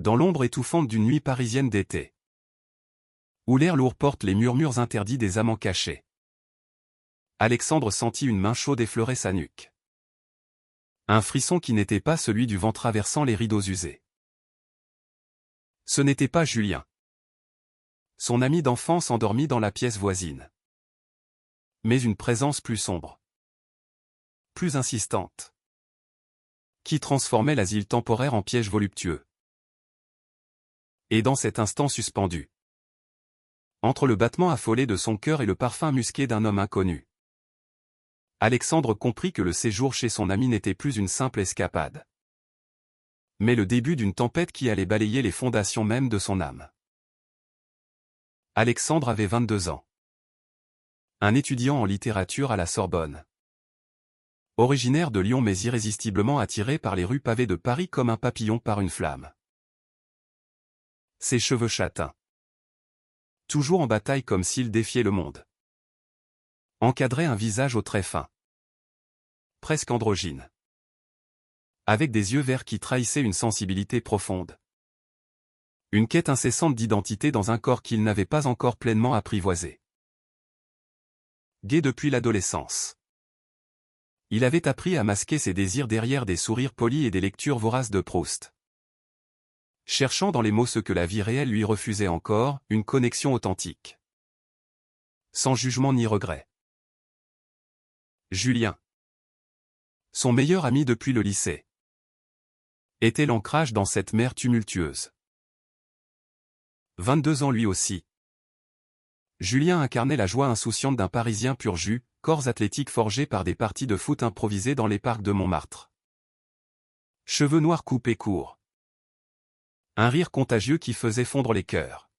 Dans l'ombre étouffante d'une nuit parisienne d'été, où l'air lourd porte les murmures interdits des amants cachés, Alexandre sentit une main chaude effleurer sa nuque. Un frisson qui n'était pas celui du vent traversant les rideaux usés. Ce n'était pas Julien. Son ami d'enfance endormi dans la pièce voisine. Mais une présence plus sombre. Plus insistante. Qui transformait l'asile temporaire en piège voluptueux. Et dans cet instant suspendu, entre le battement affolé de son cœur et le parfum musqué d'un homme inconnu, Alexandre comprit que le séjour chez son ami n'était plus une simple escapade, mais le début d'une tempête qui allait balayer les fondations mêmes de son âme. Alexandre avait 22 ans. Un étudiant en littérature à la Sorbonne. Originaire de Lyon mais irrésistiblement attiré par les rues pavées de Paris comme un papillon par une flamme. Ses cheveux châtains. Toujours en bataille comme s'il défiait le monde. Encadrait un visage aux traits fins. Presque androgyne. Avec des yeux verts qui trahissaient une sensibilité profonde. Une quête incessante d'identité dans un corps qu'il n'avait pas encore pleinement apprivoisé. Gai depuis l'adolescence. Il avait appris à masquer ses désirs derrière des sourires polis et des lectures voraces de Proust. Cherchant dans les mots ce que la vie réelle lui refusait encore, une connexion authentique. Sans jugement ni regret. Julien. Son meilleur ami depuis le lycée. Était l'ancrage dans cette mer tumultueuse. 22 ans lui aussi. Julien incarnait la joie insouciante d'un Parisien pur jus, corps athlétiques forgés par des parties de foot improvisées dans les parcs de Montmartre. Cheveux noirs coupés courts. Un rire contagieux qui faisait fondre les cœurs.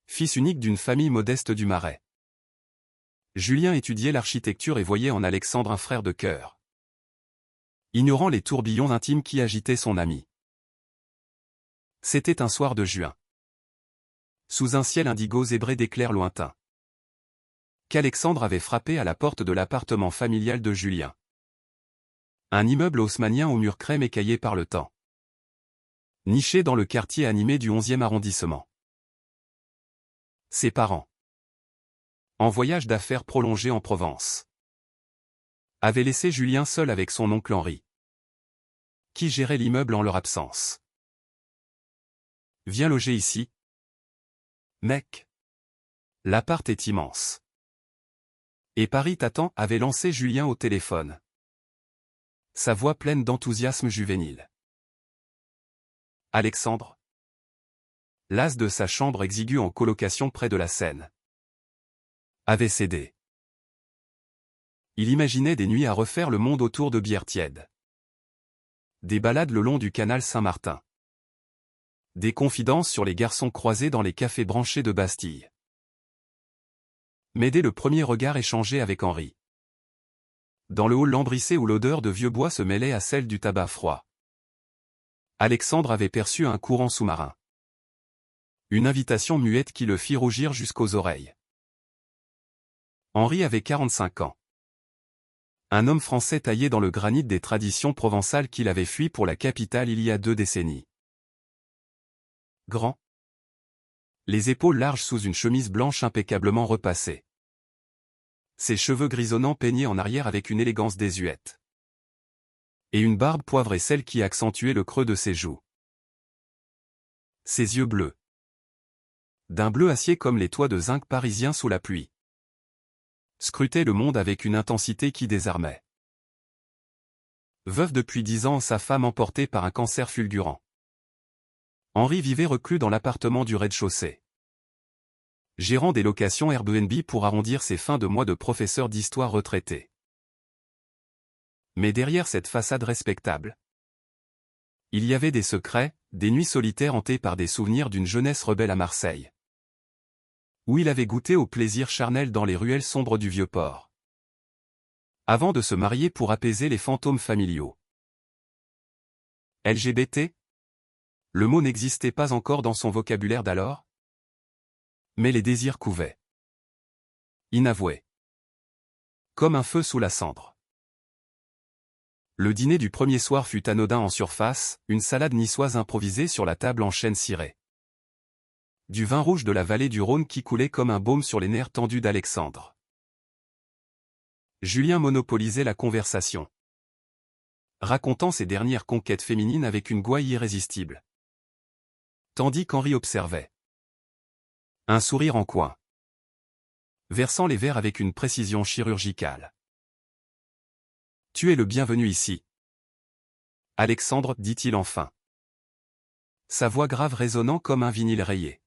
Fils unique d'une famille modeste du Marais. Julien étudiait l'architecture et voyait en Alexandre un frère de cœur. Ignorant les tourbillons intimes qui agitaient son ami. C'était un soir de juin. Sous un ciel indigo zébré d'éclairs lointains. Qu'Alexandre avait frappé à la porte de l'appartement familial de Julien. Un immeuble haussmannien aux murs crème écaillés par le temps. Niché dans le quartier animé du 11e arrondissement. Ses parents, en voyage d'affaires prolongé en Provence, avaient laissé Julien seul avec son oncle Henri, qui gérait l'immeuble en leur absence. « Viens loger ici, mec. L'appart est immense. Et Paris t'attend » avait lancé Julien au téléphone. Sa voix pleine d'enthousiasme juvénile. Alexandre, las de sa chambre exiguë en colocation près de la Seine, avait cédé. Il imaginait des nuits à refaire le monde autour de bières tièdes. Des balades le long du canal Saint-Martin. Des confidences sur les garçons croisés dans les cafés branchés de Bastille. Mais dès le premier regard échangé avec Henri. Dans le hall lambrissé où l'odeur de vieux bois se mêlait à celle du tabac froid, Alexandre avait perçu un courant sous-marin. Une invitation muette qui le fit rougir jusqu'aux oreilles. Henri avait 45 ans. Un homme français taillé dans le granit des traditions provençales qu'il avait fui pour la capitale il y a 2 décennies. Grand. Les épaules larges sous une chemise blanche impeccablement repassée. Ses cheveux grisonnants peignés en arrière avec une élégance désuète. Et une barbe poivrée, celle qui accentuait le creux de ses joues. Ses yeux bleus. D'un bleu acier comme les toits de zinc parisiens sous la pluie. Scrutait le monde avec une intensité qui désarmait. Veuf depuis 10 ans, sa femme emportée par un cancer fulgurant. Henri vivait reclus dans l'appartement du rez-de-chaussée. Gérant des locations Airbnb pour arrondir ses fins de mois de professeur d'histoire retraité. Mais derrière cette façade respectable, il y avait des secrets, des nuits solitaires hantées par des souvenirs d'une jeunesse rebelle à Marseille, où il avait goûté au plaisir charnel dans les ruelles sombres du Vieux-Port, avant de se marier pour apaiser les fantômes familiaux. LGBT? Le mot n'existait pas encore dans son vocabulaire d'alors, mais les désirs couvaient. Inavoués. Comme un feu sous la cendre. Le dîner du premier soir fut anodin en surface, une salade niçoise improvisée sur la table en chêne ciré. Du vin rouge de la vallée du Rhône qui coulait comme un baume sur les nerfs tendus d'Alexandre. Julien monopolisait la conversation, racontant ses dernières conquêtes féminines avec une gouaille irrésistible. Tandis qu'Henri observait. Un sourire en coin, versant les verres avec une précision chirurgicale. « Tu es le bienvenu ici. » Alexandre, dit-il enfin. Sa voix grave résonnant comme un vinyle rayé.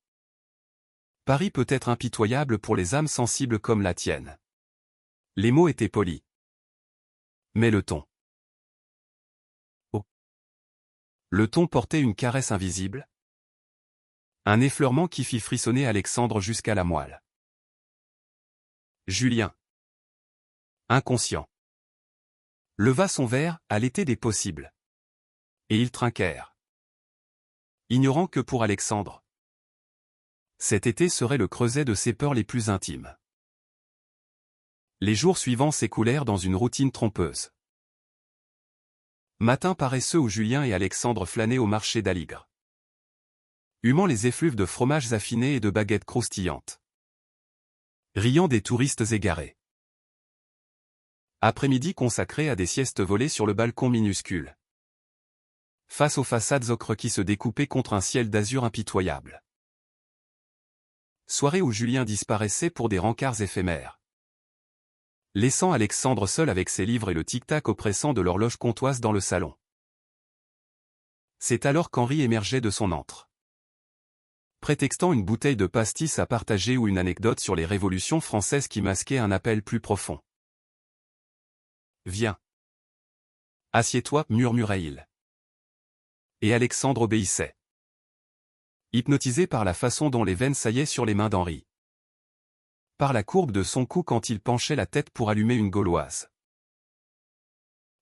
Paris peut être impitoyable pour les âmes sensibles comme la tienne. Les mots étaient polis. Mais le ton. Oh. Le ton portait une caresse invisible. Un effleurement qui fit frissonner Alexandre jusqu'à la moelle. Julien, inconscient, leva son verre à l'été des possibles. Et ils trinquèrent. Ignorant que pour Alexandre, cet été serait le creuset de ses peurs les plus intimes. Les jours suivants s'écoulèrent dans une routine trompeuse. Matin paresseux où Julien et Alexandre flânaient au marché d'Aligre, humant les effluves de fromages affinés et de baguettes croustillantes, riant des touristes égarés. Après-midi consacré à des siestes volées sur le balcon minuscule, face aux façades ocre qui se découpaient contre un ciel d'azur impitoyable. Soirée où Julien disparaissait pour des rencarts éphémères, laissant Alexandre seul avec ses livres et le tic-tac oppressant de l'horloge comtoise dans le salon. C'est alors qu'Henri émergeait de son antre, prétextant une bouteille de pastis à partager ou une anecdote sur les révolutions françaises qui masquaient un appel plus profond. « Viens. Assieds-toi, murmurait-il. Et Alexandre obéissait, hypnotisé par la façon dont les veines saillaient sur les mains d'Henri, par la courbe de son cou quand il penchait la tête pour allumer une gauloise.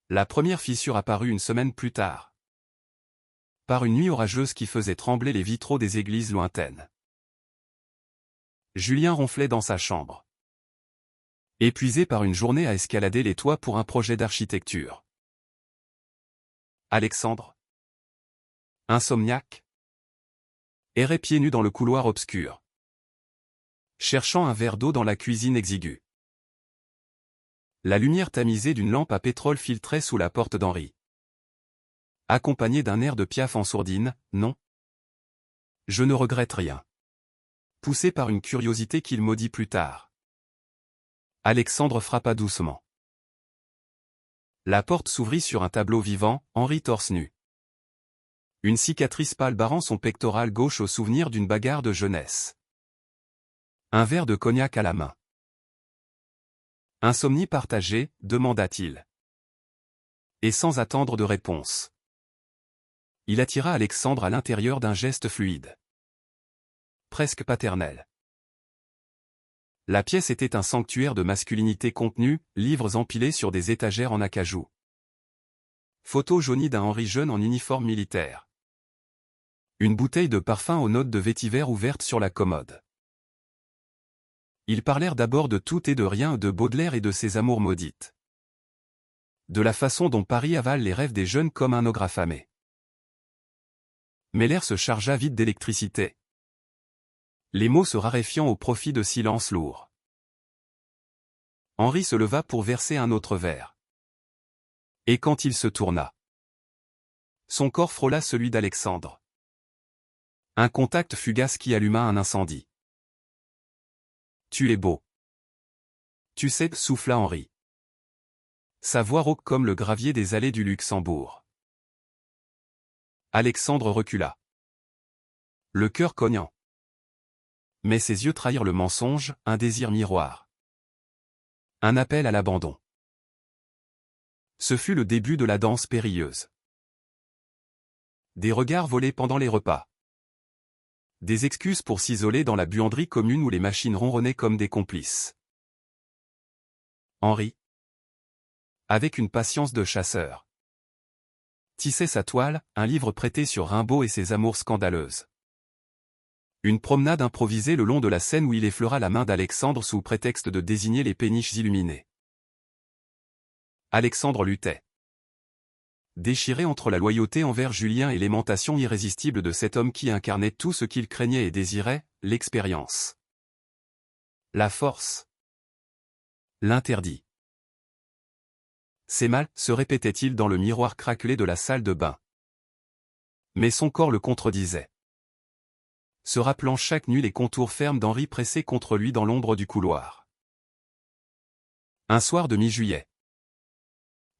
La première fissure apparut une semaine plus tard, par une nuit orageuse qui faisait trembler les vitraux des églises lointaines. Julien ronflait dans sa chambre, épuisé par une journée à escalader les toits pour un projet d'architecture. Alexandre, insomniaque, errait pieds nus dans le couloir obscur, cherchant un verre d'eau dans la cuisine exiguë. La lumière tamisée d'une lampe à pétrole filtrait sous la porte d'Henri, accompagné d'un air de Piaf en sourdine, « Non. Je ne regrette rien. » Poussé par une curiosité qu'il maudit plus tard. Alexandre frappa doucement. La porte s'ouvrit sur un tableau vivant, Henri torse nu. Une cicatrice pâle barrant son pectoral gauche au souvenir d'une bagarre de jeunesse. Un verre de cognac à la main. « Insomnie partagée ?» demanda-t-il. Et sans attendre de réponse, il attira Alexandre à l'intérieur d'un geste fluide, presque paternel. La pièce était un sanctuaire de masculinité contenue, livres empilés sur des étagères en acajou. Photo jaunie d'un Henri jeune en uniforme militaire. Une bouteille de parfum aux notes de vétiver ouverte sur la commode. Ils parlèrent d'abord de tout et de rien, de Baudelaire et de ses amours maudites. De la façon dont Paris avale les rêves des jeunes comme un ogre affamé. Mais l'air se chargea vite d'électricité, les mots se raréfiant au profit de silences lourds. Henri se leva pour verser un autre verre. Et quand il se tourna, son corps frôla celui d'Alexandre. Un contact fugace qui alluma un incendie. « Tu es beau. Tu sais » souffla Henri. Sa voix rauque comme le gravier des allées du Luxembourg. Alexandre recula, le cœur cognant. Mais ses yeux trahirent le mensonge, un désir miroir. Un appel à l'abandon. Ce fut le début de la danse périlleuse. Des regards volés pendant les repas. Des excuses pour s'isoler dans la buanderie commune où les machines ronronnaient comme des complices. Henri, avec une patience de chasseur, tissait sa toile, un livre prêté sur Rimbaud et ses amours scandaleuses. Une promenade improvisée le long de la Seine où il effleura la main d'Alexandre sous prétexte de désigner les péniches illuminées. Alexandre luttait. Déchiré entre la loyauté envers Julien et l'aimantation irrésistible de cet homme qui incarnait tout ce qu'il craignait et désirait, l'expérience. La force. L'interdit. C'est mal, se répétait-il dans le miroir craquelé de la salle de bain. Mais son corps le contredisait. Se rappelant chaque nuit les contours fermes d'Henri pressés contre lui dans l'ombre du couloir. Un soir de mi-juillet.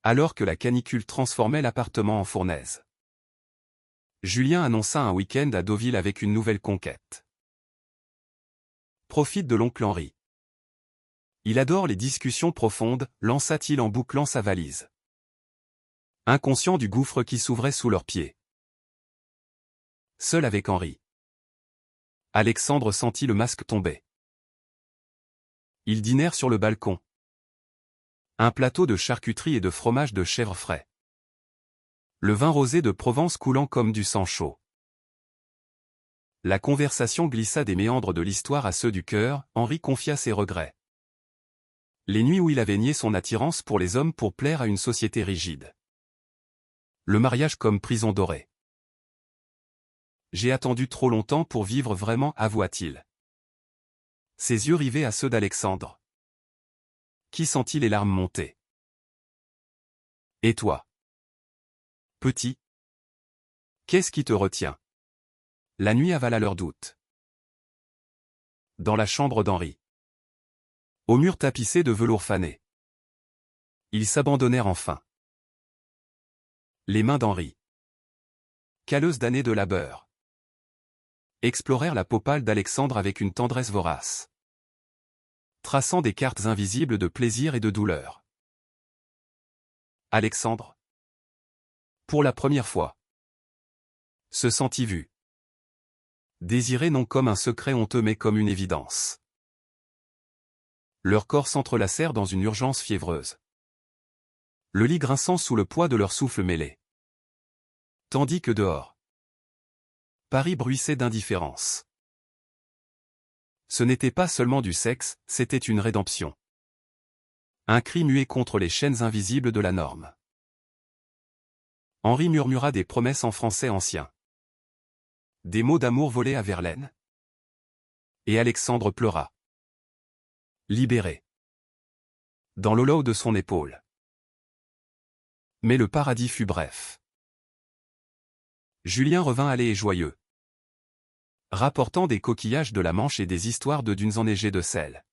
Alors que la canicule transformait l'appartement en fournaise. Julien annonça un week-end à Deauville avec une nouvelle conquête. Profite de l'oncle Henri. Il adore les discussions profondes, lança-t-il en bouclant sa valise. Inconscient du gouffre qui s'ouvrait sous leurs pieds. Seul avec Henri. Alexandre sentit le masque tomber. Ils dînèrent sur le balcon. Un plateau de charcuterie et de fromage de chèvre frais. Le vin rosé de Provence coulant comme du sang chaud. La conversation glissa des méandres de l'histoire à ceux du cœur, Henri confia ses regrets. Les nuits où il avait nié son attirance pour les hommes pour plaire à une société rigide. Le mariage comme prison dorée. J'ai attendu trop longtemps pour vivre vraiment, avoua-t-il. Ses yeux rivés à ceux d'Alexandre. Qui sentit les larmes monter. Et toi? Petit? Qu'est-ce qui te retient? La nuit avala leurs doutes. Dans la chambre d'Henri. Au mur tapissé de velours fané. Ils s'abandonnèrent enfin. Les mains d'Henri. Calleuses d'années de labeur. Explorèrent la peau pâle d'Alexandre avec une tendresse vorace. Traçant des cartes invisibles de plaisir et de douleur. Alexandre. Pour la première fois. Se sentit vu. Désiré non comme un secret honteux mais comme une évidence. Leurs corps s'entrelacèrent dans une urgence fiévreuse. Le lit grinçant sous le poids de leur souffle mêlé. Tandis que dehors. Paris bruissait d'indifférence. Ce n'était pas seulement du sexe, c'était une rédemption. Un cri muet contre les chaînes invisibles de la norme. Henri murmura des promesses en français ancien. Des mots d'amour volés à Verlaine. Et Alexandre pleura. Libéré. Dans l'holo de son épaule. Mais le paradis fut bref. Julien revint allé et joyeux. Rapportant des coquillages de la Manche et des histoires de dunes enneigées de sel.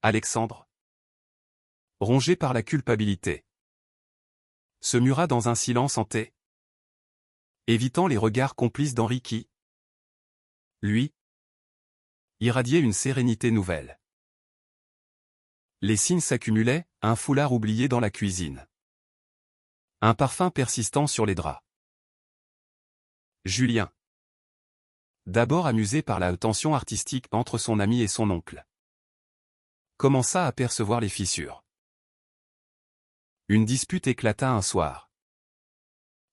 Alexandre. Rongé par la culpabilité. Se mura dans un silence hanté. Évitant les regards complices d'Henri qui, lui, irradiait une sérénité nouvelle. Les signes s'accumulaient, un foulard oublié dans la cuisine. Un parfum persistant sur les draps. Julien. D'abord amusé par la tension artistique entre son ami et son oncle. Commença à percevoir les fissures. Une dispute éclata un soir.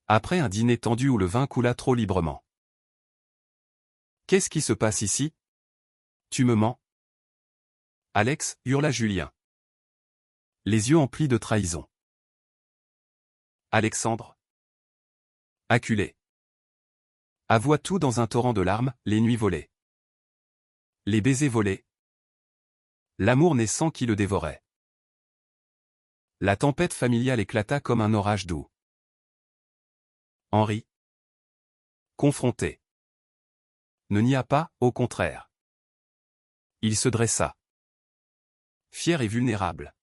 Après un dîner tendu où le vin coula trop librement. Qu'est-ce qui se passe ici? Tu me mens? Alex, hurla Julien. Les yeux emplis de trahison. Alexandre. Acculé. Avoua tout dans un torrent de larmes, les nuits volées. Les baisers volés. L'amour naissant qui le dévorait. La tempête familiale éclata comme un orage doux. Henri. Confronté. Ne nia pas, au contraire. Il se dressa. Fier et vulnérable.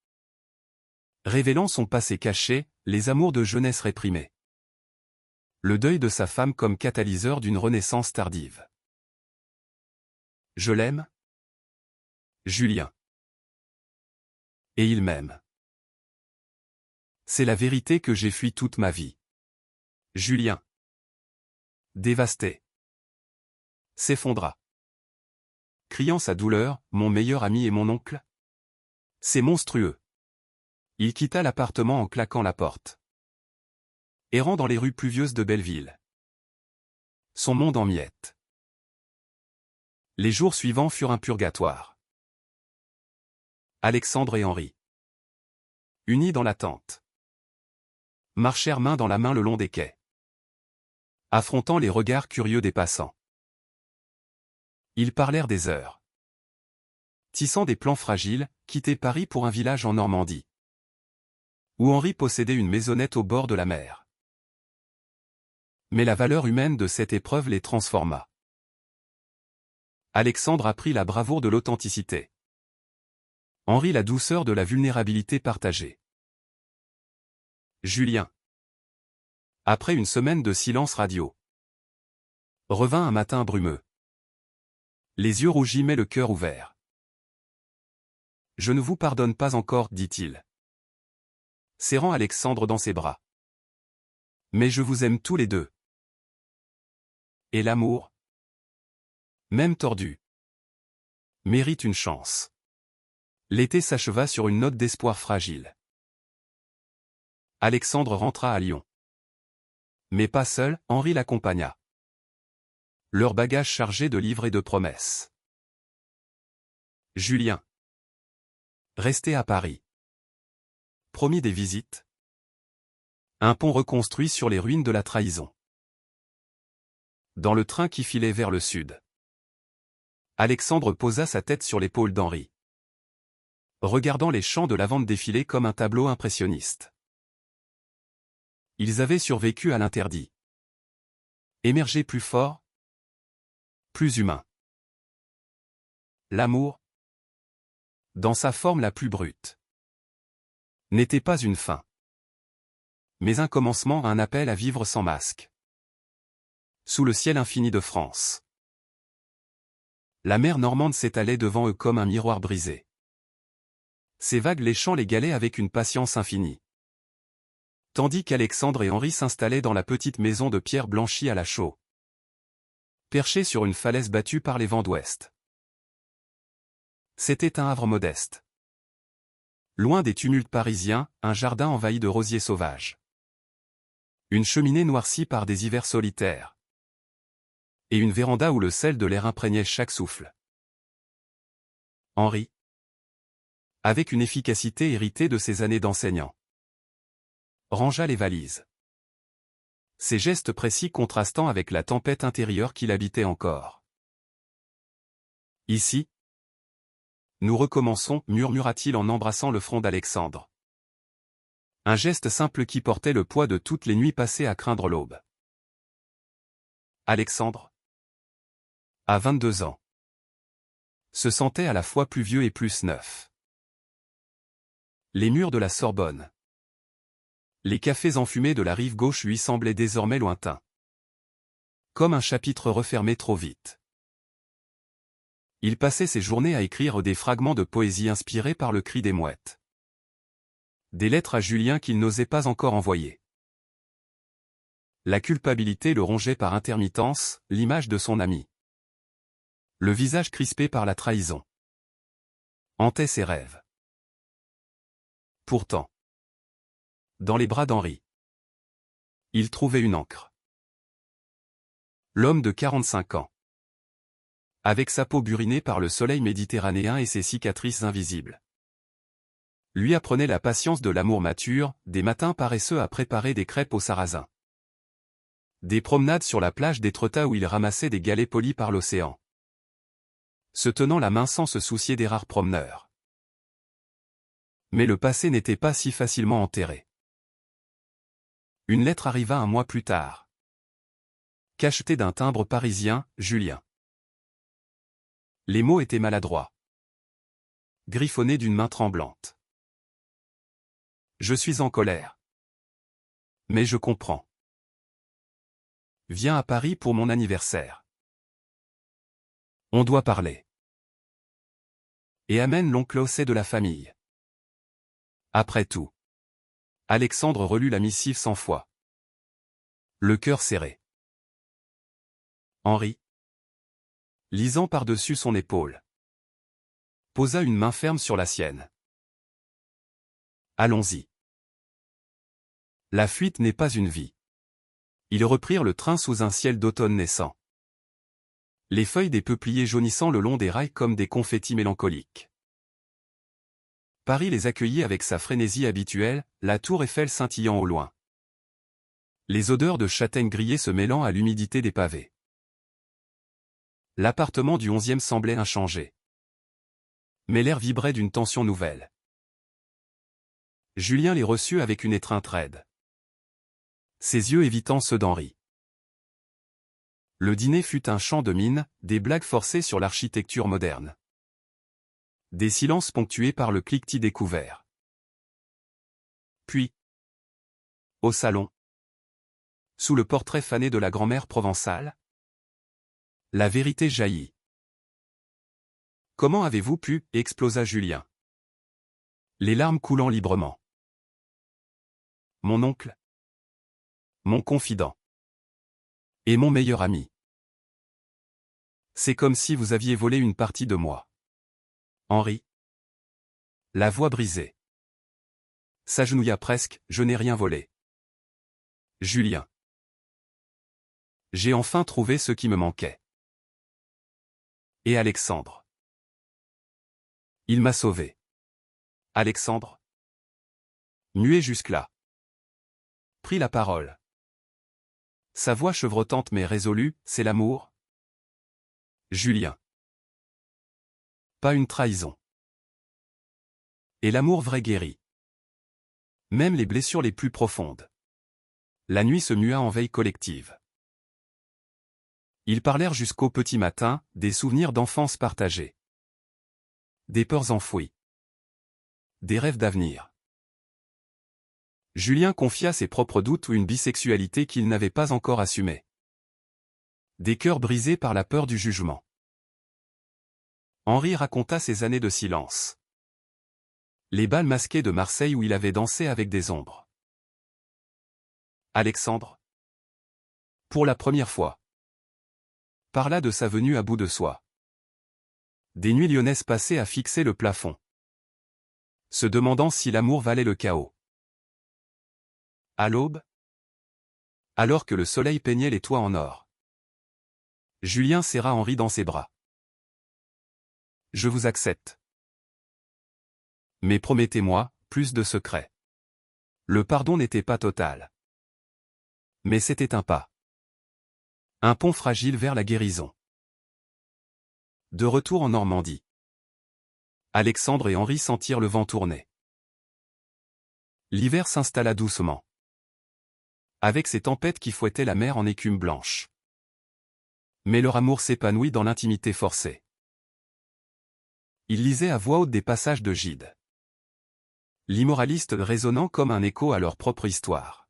Révélant son passé caché, les amours de jeunesse réprimés. Le deuil de sa femme comme catalyseur d'une renaissance tardive. Je l'aime? Julien. Et il m'aime. C'est la vérité que j'ai fui toute ma vie. Julien. Dévasté. S'effondra. Criant sa douleur, mon meilleur ami et mon oncle? C'est monstrueux. Il quitta l'appartement en claquant la porte. Errant dans les rues pluvieuses de Belleville. Son monde en miettes. Les jours suivants furent un purgatoire. Alexandre et Henri. Unis dans l'attente. marchèrent main dans la main le long des quais, affrontant les regards curieux des passants. Ils parlèrent des heures, tissant des plans fragiles, quitter Paris pour un village en Normandie, où Henri possédait une maisonnette au bord de la mer. Mais la valeur humaine de cette épreuve les transforma. Alexandre apprit la bravoure de l'authenticité. Henri la douceur de la vulnérabilité partagée. Julien, après une semaine de silence radio, revint un matin brumeux, les yeux rougis mais le cœur ouvert. « Je ne vous pardonne pas encore, dit-il, serrant Alexandre dans ses bras. Mais je vous aime tous les deux. Et l'amour, même tordu, mérite une chance. » L'été s'acheva sur une note d'espoir fragile. Alexandre rentra à Lyon. Mais pas seul, Henri l'accompagna. Leur bagage chargé de livres et de promesses. Julien, resté à Paris, promit des visites. Un pont reconstruit sur les ruines de la trahison. Dans le train qui filait vers le sud, Alexandre posa sa tête sur l'épaule d'Henri, regardant les champs de lavande défiler comme un tableau impressionniste. Ils avaient survécu à l'interdit. Émergé plus fort, plus humain. L'amour, dans sa forme la plus brute, n'était pas une fin, mais un commencement, un appel à vivre sans masque. Sous le ciel infini de France. La mer normande s'étalait devant eux comme un miroir brisé. Ses vagues léchant les galets avec une patience infinie. Tandis qu'Alexandre et Henri s'installaient dans la petite maison de pierre blanchie à la chaux, perchée sur une falaise battue par les vents d'ouest. C'était un havre modeste. Loin des tumultes parisiens, un jardin envahi de rosiers sauvages. Une cheminée noircie par des hivers solitaires. Et une véranda où le sel de l'air imprégnait chaque souffle. Henri, avec une efficacité héritée de ses années d'enseignant, rangea les valises. Ses gestes précis contrastant avec la tempête intérieure qui l'habitait encore. Ici, nous recommençons, murmura-t-il en embrassant le front d'Alexandre. Un geste simple qui portait le poids de toutes les nuits passées à craindre l'aube. Alexandre, à 22 ans, se sentait à la fois plus vieux et plus neuf. Les murs de la Sorbonne, les cafés enfumés de la rive gauche lui semblaient désormais lointains. Comme un chapitre refermé trop vite. Il passait ses journées à écrire des fragments de poésie inspirés par le cri des mouettes. Des lettres à Julien qu'il n'osait pas encore envoyer. La culpabilité le rongeait par intermittence, l'image de son ami. Le visage crispé par la trahison hantait ses rêves. Pourtant, dans les bras d'Henri, il trouvait une ancre. L'homme de 45 ans, avec sa peau burinée par le soleil méditerranéen et ses cicatrices invisibles, lui apprenait la patience de l'amour mature, des matins paresseux à préparer des crêpes au sarrasin. Des promenades sur la plage d'Étretat où il ramassait des galets polis par l'océan, se tenant la main sans se soucier des rares promeneurs. Mais le passé n'était pas si facilement enterré. Une lettre arriva un mois plus tard. Cachetée d'un timbre parisien, Julien. Les mots étaient maladroits. Griffonnés d'une main tremblante. Je suis en colère. Mais je comprends. Viens à Paris pour mon anniversaire. On doit parler. Et amène l'oncle Ossé de la famille. Après tout. Alexandre relut la missive 100 fois. Le cœur serré. Henri, lisant par-dessus son épaule, posa une main ferme sur la sienne. Allons-y. La fuite n'est pas une vie. Ils reprirent le train sous un ciel d'automne naissant. Les feuilles des peupliers jaunissant le long des rails comme des confettis mélancoliques. Paris les accueillit avec sa frénésie habituelle, la tour Eiffel scintillant au loin. Les odeurs de châtaigne grillée se mêlant à l'humidité des pavés. L'appartement du 11e semblait inchangé. Mais l'air vibrait d'une tension nouvelle. Julien les reçut avec une étreinte raide. Ses yeux évitant ceux d'Henri. Le dîner fut un chant de mine, des blagues forcées sur l'architecture moderne. Des silences ponctués par le cliquetis des couverts. Puis, au salon, sous le portrait fané de la grand-mère provençale, la vérité jaillit. « Comment avez-vous pu » explosa Julien. Les larmes coulant librement. « Mon oncle, mon confident, et mon meilleur ami. C'est comme si vous aviez volé une partie de moi. » Henri. La voix brisée. S'agenouilla presque, « Je n'ai rien volé. » Julien. J'ai enfin trouvé ce qui me manquait. Et Alexandre. Il m'a sauvé. Alexandre. Muet jusque-là. Prit la parole. Sa voix chevrotante mais résolue, c'est l'amour. Julien. Pas une trahison. Et l'amour vrai guérit. Même les blessures les plus profondes. La nuit se mua en veille collective. Ils parlèrent jusqu'au petit matin, des souvenirs d'enfance partagés. Des peurs enfouies. Des rêves d'avenir. Julien confia ses propres doutes ou une bisexualité qu'il n'avait pas encore assumée. Des cœurs brisés par la peur du jugement. Henri raconta ses années de silence. Les bals masqués de Marseille où il avait dansé avec des ombres. Alexandre. Pour la première fois. Parla de sa venue à bout de soi. Des nuits lyonnaises passées à fixer le plafond. Se demandant si l'amour valait le chaos. À l'aube, alors que le soleil peignait les toits en or, Julien serra Henri dans ses bras. Je vous accepte. Mais promettez-moi, plus de secrets. Le pardon n'était pas total. Mais c'était un pas. Un pont fragile vers la guérison. De retour en Normandie. Alexandre et Henri sentirent le vent tourner. L'hiver s'installa doucement. Avec ses tempêtes qui fouettaient la mer en écume blanche. Mais leur amour s'épanouit dans l'intimité forcée. Ils lisaient à voix haute des passages de Gide. L'immoraliste résonnant comme un écho à leur propre histoire.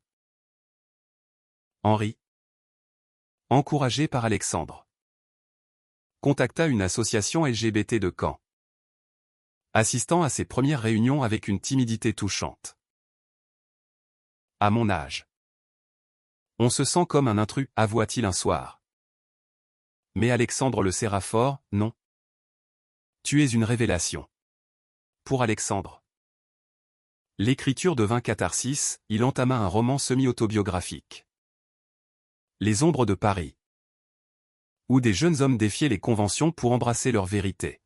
Henri, encouragé par Alexandre, contacta une association LGBT de Caen. Assistant à ses premières réunions avec une timidité touchante. À mon âge. On se sent comme un intrus, avoua-t-il un soir. Mais Alexandre le serra fort, non. Tu es une révélation. Pour Alexandre. L'écriture devint catharsis, il entama un roman semi-autobiographique. Les ombres de Paris. Où des jeunes hommes défiaient les conventions pour embrasser leur vérité.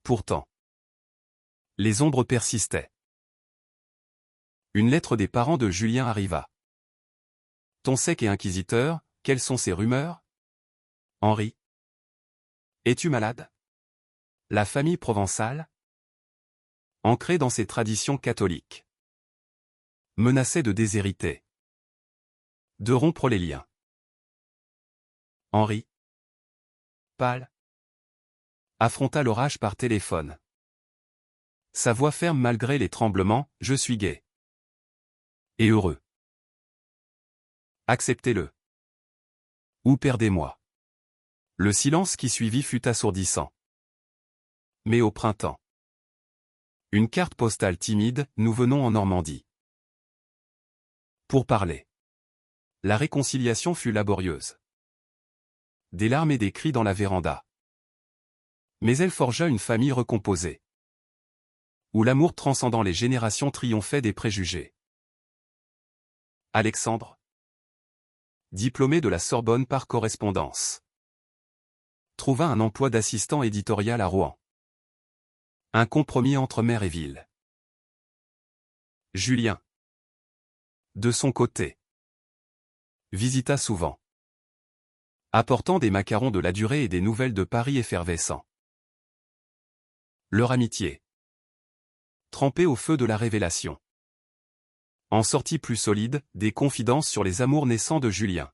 Pourtant, les ombres persistaient. Une lettre des parents de Julien arriva. Ton sec et inquisiteur, quelles sont ces rumeurs? Henri. Es-tu malade? La famille provençale, ancrée dans ses traditions catholiques, menaçait de déshériter. De rompre les liens. Henri, pâle, affronta l'orage par téléphone. Sa voix ferme malgré les tremblements, je suis gai. Et heureux. Acceptez-le. Ou perdez-moi. Le silence qui suivit fut assourdissant. Mais au printemps. Une carte postale timide, nous venons en Normandie. Pour parler. La réconciliation fut laborieuse. Des larmes et des cris dans la véranda. Mais elle forgea une famille recomposée. Où l'amour transcendant les générations triomphait des préjugés. Alexandre. Diplômé de la Sorbonne par correspondance. Trouva un emploi d'assistant éditorial à Rouen. Un compromis entre mer et ville. Julien. De son côté, visita souvent, apportant des macarons de la durée et des nouvelles de Paris effervescents. Leur amitié, trempée au feu de la révélation, en sortit plus solide, des confidences sur les amours naissants de Julien.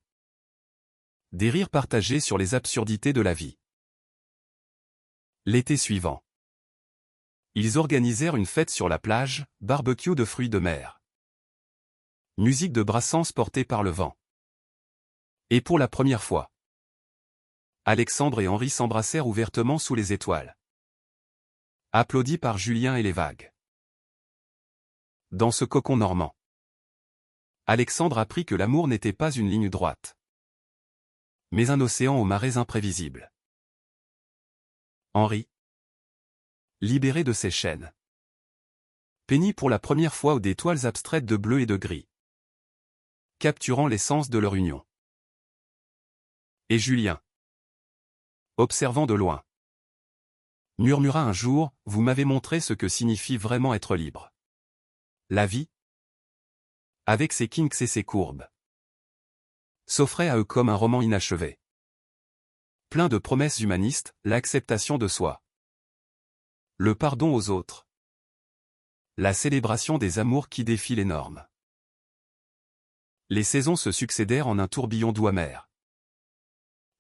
Des rires partagés sur les absurdités de la vie. L'été suivant, ils organisèrent une fête sur la plage, barbecue de fruits de mer. Musique de Brassens portée par le vent. Et pour la première fois, Alexandre et Henri s'embrassèrent ouvertement sous les étoiles. Applaudis par Julien et les vagues. Dans ce cocon normand, Alexandre apprit que l'amour n'était pas une ligne droite, mais un océan aux marées imprévisibles. Henri, libéré de ses chaînes, peignit pour la première fois des toiles abstraites de bleu et de gris, capturant l'essence de leur union. Et Julien, observant de loin, murmura un jour, « Vous m'avez montré ce que signifie vraiment être libre. La vie, avec ses kinks et ses courbes, s'offrait à eux comme un roman inachevé. Plein de promesses humanistes, l'acceptation de soi, le pardon aux autres, la célébration des amours qui défient les normes. » Les saisons se succédèrent en un tourbillon doux amer.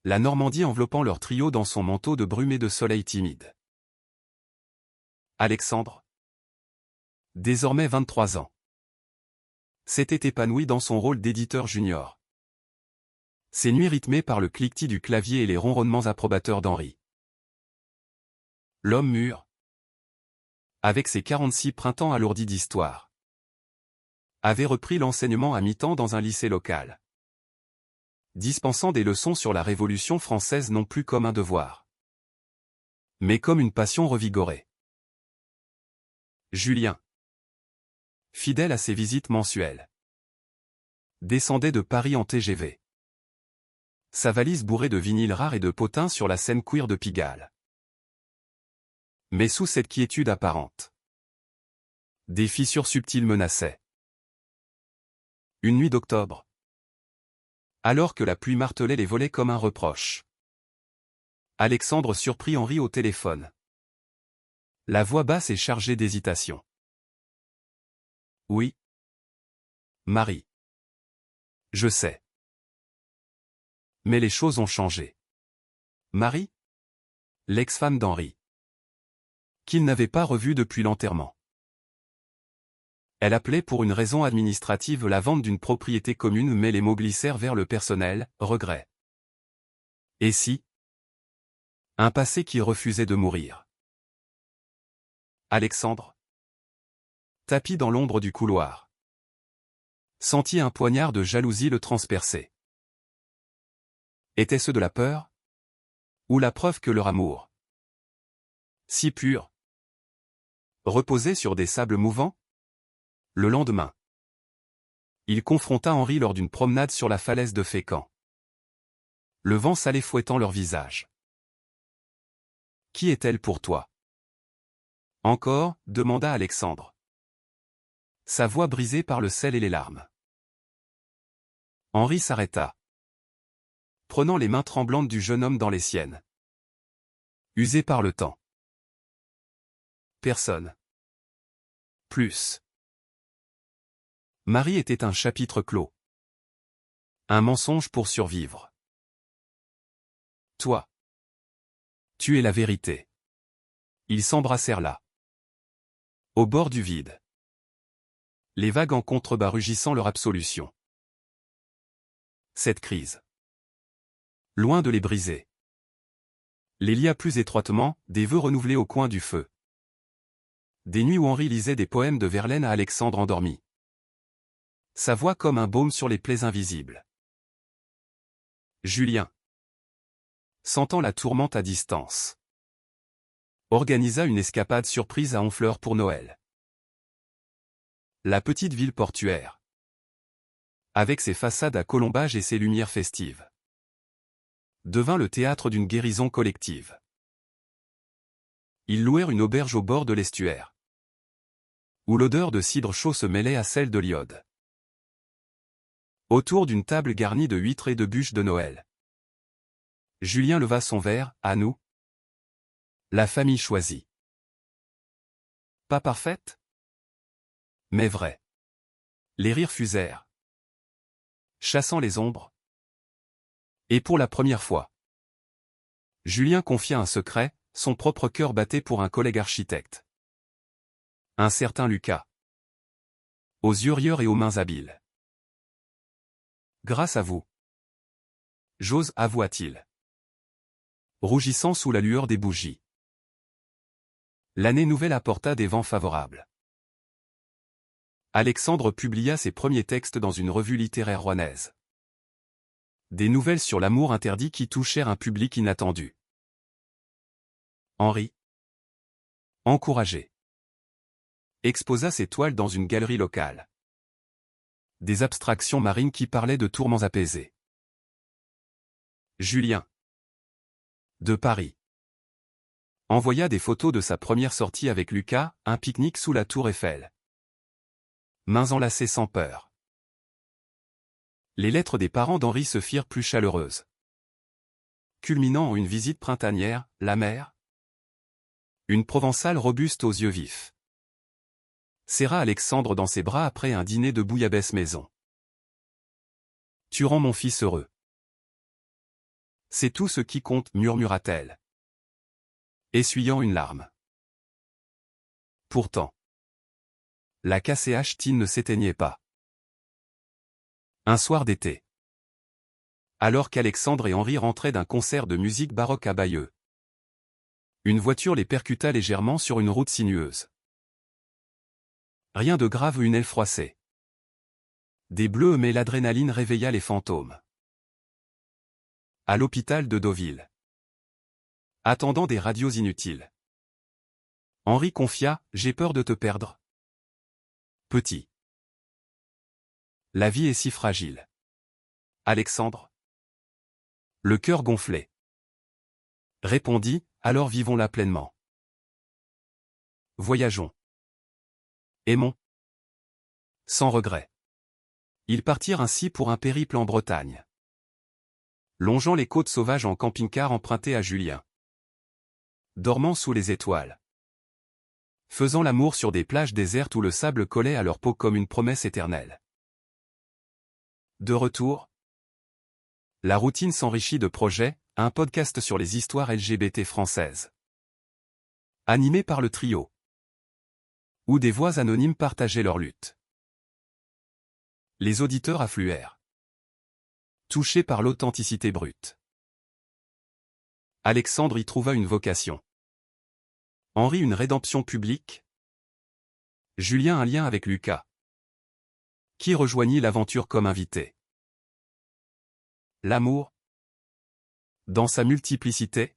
La Normandie enveloppant leur trio dans son manteau de brume et de soleil timide. Alexandre, désormais 23 ans, s'était épanoui dans son rôle d'éditeur junior. Ses nuits rythmées par le cliquetis du clavier et les ronronnements approbateurs d'Henri. L'homme mûr, avec ses 46 printemps alourdis d'histoire, avait repris l'enseignement à mi-temps dans un lycée local, dispensant des leçons sur la Révolution française non plus comme un devoir, mais comme une passion revigorée. Julien, fidèle à ses visites mensuelles, descendait de Paris en TGV. Sa valise bourrée de vinyles rares et de potins sur la scène queer de Pigalle. Mais sous cette quiétude apparente, des fissures subtiles menaçaient. Une nuit d'octobre, alors que la pluie martelait les volets comme un reproche, Alexandre surprit Henri au téléphone. La voix basse et chargée d'hésitation. « Oui. Marie. Je sais. Mais les choses ont changé. » Marie, l'ex-femme d'Henri, qu'il n'avait pas revue depuis l'enterrement. Elle appelait pour une raison administrative, la vente d'une propriété commune, mais les mots glissèrent vers le personnel, regret. Et si? Un passé qui refusait de mourir. Alexandre, tapi dans l'ombre du couloir, sentit un poignard de jalousie le transpercer. Était-ce de la peur? Ou la preuve que leur amour, si pur, reposait sur des sables mouvants? Le lendemain, il confronta Henri lors d'une promenade sur la falaise de Fécamp. Le vent salé fouettant leur visage. « Qui est-elle pour toi? » Encore, demanda Alexandre, sa voix brisée par le sel et les larmes. Henri s'arrêta, prenant les mains tremblantes du jeune homme dans les siennes. Usé par le temps. Personne. Plus. Marie était un chapitre clos. Un mensonge pour survivre. Toi. Tu es la vérité. Ils s'embrassèrent là, au bord du vide. Les vagues en contrebas rugissant leur absolution. Cette crise, loin de les briser, les lia plus étroitement, des vœux renouvelés au coin du feu. Des nuits où Henri lisait des poèmes de Verlaine à Alexandre endormi. Sa voix comme un baume sur les plaies invisibles. Julien, sentant la tourmente à distance, organisa une escapade surprise à Honfleur pour Noël. La petite ville portuaire, avec ses façades à colombage et ses lumières festives, devint le théâtre d'une guérison collective. Ils louèrent une auberge au bord de l'estuaire, où l'odeur de cidre chaud se mêlait à celle de l'iode. Autour d'une table garnie de huîtres et de bûches de Noël. Julien leva son verre, à nous. La famille choisie. Pas parfaite? Mais vraie. Les rires fusèrent, chassant les ombres. Et pour la première fois, Julien confia un secret, son propre cœur battait pour un collègue architecte. Un certain Lucas. Aux yeux rieurs et aux mains habiles. Grâce à vous. J'ose, avoua-t-il, rougissant sous la lueur des bougies. L'année nouvelle apporta des vents favorables. Alexandre publia ses premiers textes dans une revue littéraire rouennaise. Des nouvelles sur l'amour interdit qui touchèrent un public inattendu. Henri, encouragé, exposa ses toiles dans une galerie locale. Des abstractions marines qui parlaient de tourments apaisés. Julien, de Paris, envoya des photos de sa première sortie avec Lucas, un pique-nique sous la tour Eiffel. Mains enlacées sans peur. Les lettres des parents d'Henri se firent plus chaleureuses. Culminant en une visite printanière, la mère, une provençale robuste aux yeux vifs, serra Alexandre dans ses bras après un dîner de bouillabaisse maison. Tu rends mon fils heureux. C'est tout ce qui compte, murmura-t-elle, essuyant une larme. Pourtant, la KCH-tine ne s'éteignait pas. Un soir d'été, alors qu'Alexandre et Henri rentraient d'un concert de musique baroque à Bayeux, une voiture les percuta légèrement sur une route sinueuse. Rien de grave, une aile froissée. Des bleus, mais l'adrénaline réveilla les fantômes. À l'hôpital de Deauville, attendant des radios inutiles, Henri confia, j'ai peur de te perdre. Petit. La vie est si fragile. Alexandre, le cœur gonflé, répondit, alors vivons-la pleinement. Voyageons. Aimons. Sans regret. Ils partirent ainsi pour un périple en Bretagne, longeant les côtes sauvages en camping-car emprunté à Julien. Dormant sous les étoiles. Faisant l'amour sur des plages désertes où le sable collait à leur peau comme une promesse éternelle. De retour, la routine s'enrichit de projets, un podcast sur les histoires LGBT françaises. Animé par le trio. Où des voix anonymes partageaient leur lutte. Les auditeurs affluèrent. Touchés par l'authenticité brute. Alexandre y trouva une vocation. Henri une rédemption publique. Julien un lien avec Lucas, qui rejoignit l'aventure comme invité. L'amour, dans sa multiplicité,